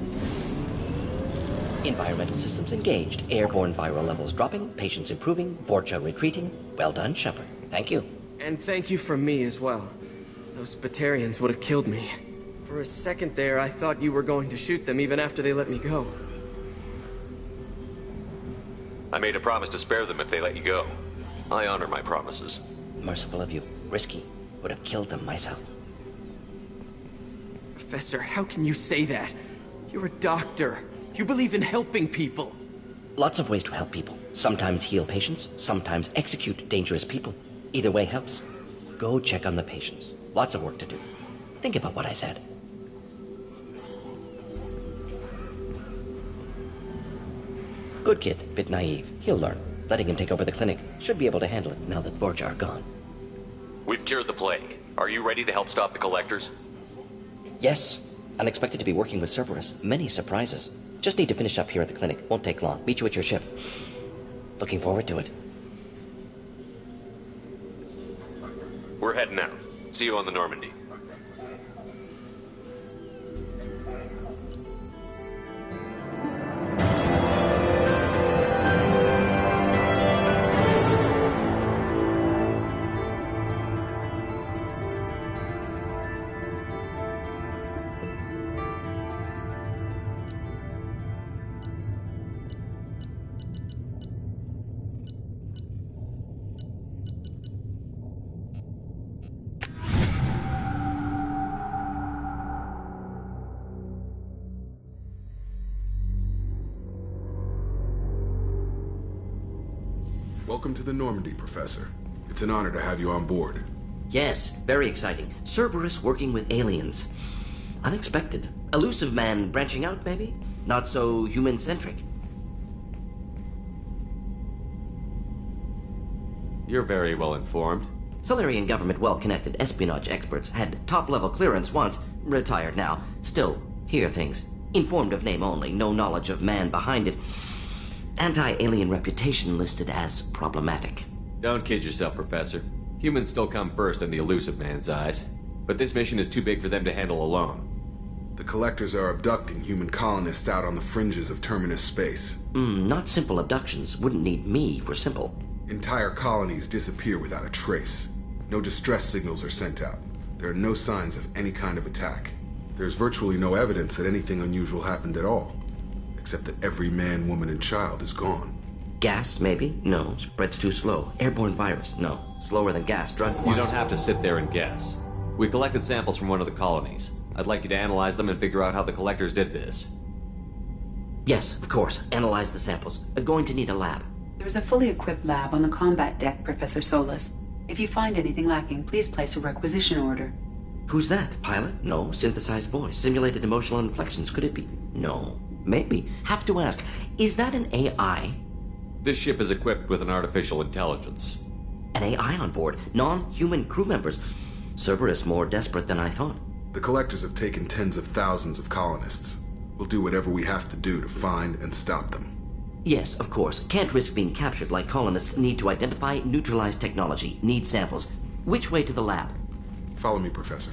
Environmental systems engaged. Airborne viral levels dropping. Patients improving. Vorcha retreating. Well done, Shepard. Thank you. And thank you from me as well. Those Batarians would have killed me. For a second there, I thought you were going to shoot them even after they let me go. I made a promise to spare them if they let you go. I honor my promises. Merciful of you. Risky. Would have killed them myself. Professor, how can you say that? You're a doctor. You believe in helping people. Lots of ways to help people. Sometimes heal patients, sometimes execute dangerous people. Either way helps. Go check on the patients. Lots of work to do. Think about what I said. Good kid, bit naive. He'll learn. Letting him take over the clinic. Should be able to handle it now that Vorja are gone. We've cured the plague. Are you ready to help stop the collectors? Yes. Unexpected to be working with Cerberus. Many surprises. Just need to finish up here at the clinic. Won't take long. Meet you at your ship. Looking forward to it. We're heading out. See you on the Normandy. Welcome to the Normandy, Professor. It's an honor to have you on board. Yes, very exciting. Cerberus working with aliens. Unexpected. Elusive man branching out, maybe? Not so human-centric. You're very well informed. Solarian government well-connected espionage experts had top-level clearance once, retired now. Still, hear things. Informed of name only, no knowledge of man behind it. Anti-alien reputation listed as problematic. Don't kid yourself, Professor. Humans still come first in the elusive man's eyes. But this mission is too big for them to handle alone. The Collectors are abducting human colonists out on the fringes of Terminus space. Not simple abductions. Wouldn't need me for simple. Entire colonies disappear without a trace. No distress signals are sent out. There are no signs of any kind of attack. There's virtually no evidence that anything unusual happened at all. Except that every man, woman, and child is gone. Gas, maybe? No. Spreads too slow. Airborne virus? No. Slower than gas. Drug You don't have to sit there and guess. We collected samples from one of the colonies. I'd like you to analyze them and figure out how the Collectors did this. Yes, of course. Analyze the samples. Going to need a lab. There's a fully equipped lab on the combat deck, Professor Solis. If you find anything lacking, please place a requisition order. Who's that? Pilot? No. Synthesized voice. Simulated emotional inflections. Could it be? No. Maybe. Have to ask. Is that an AI? This ship is equipped with an artificial intelligence. An AI on board? Non-human crew members? Cerberus more desperate than I thought. The Collectors have taken tens of thousands of colonists. We'll do whatever we have to do to find and stop them. Yes, of course. Can't risk being captured like colonists. Need to identify, neutralize technology. Need samples. Which way to the lab? Follow me, Professor.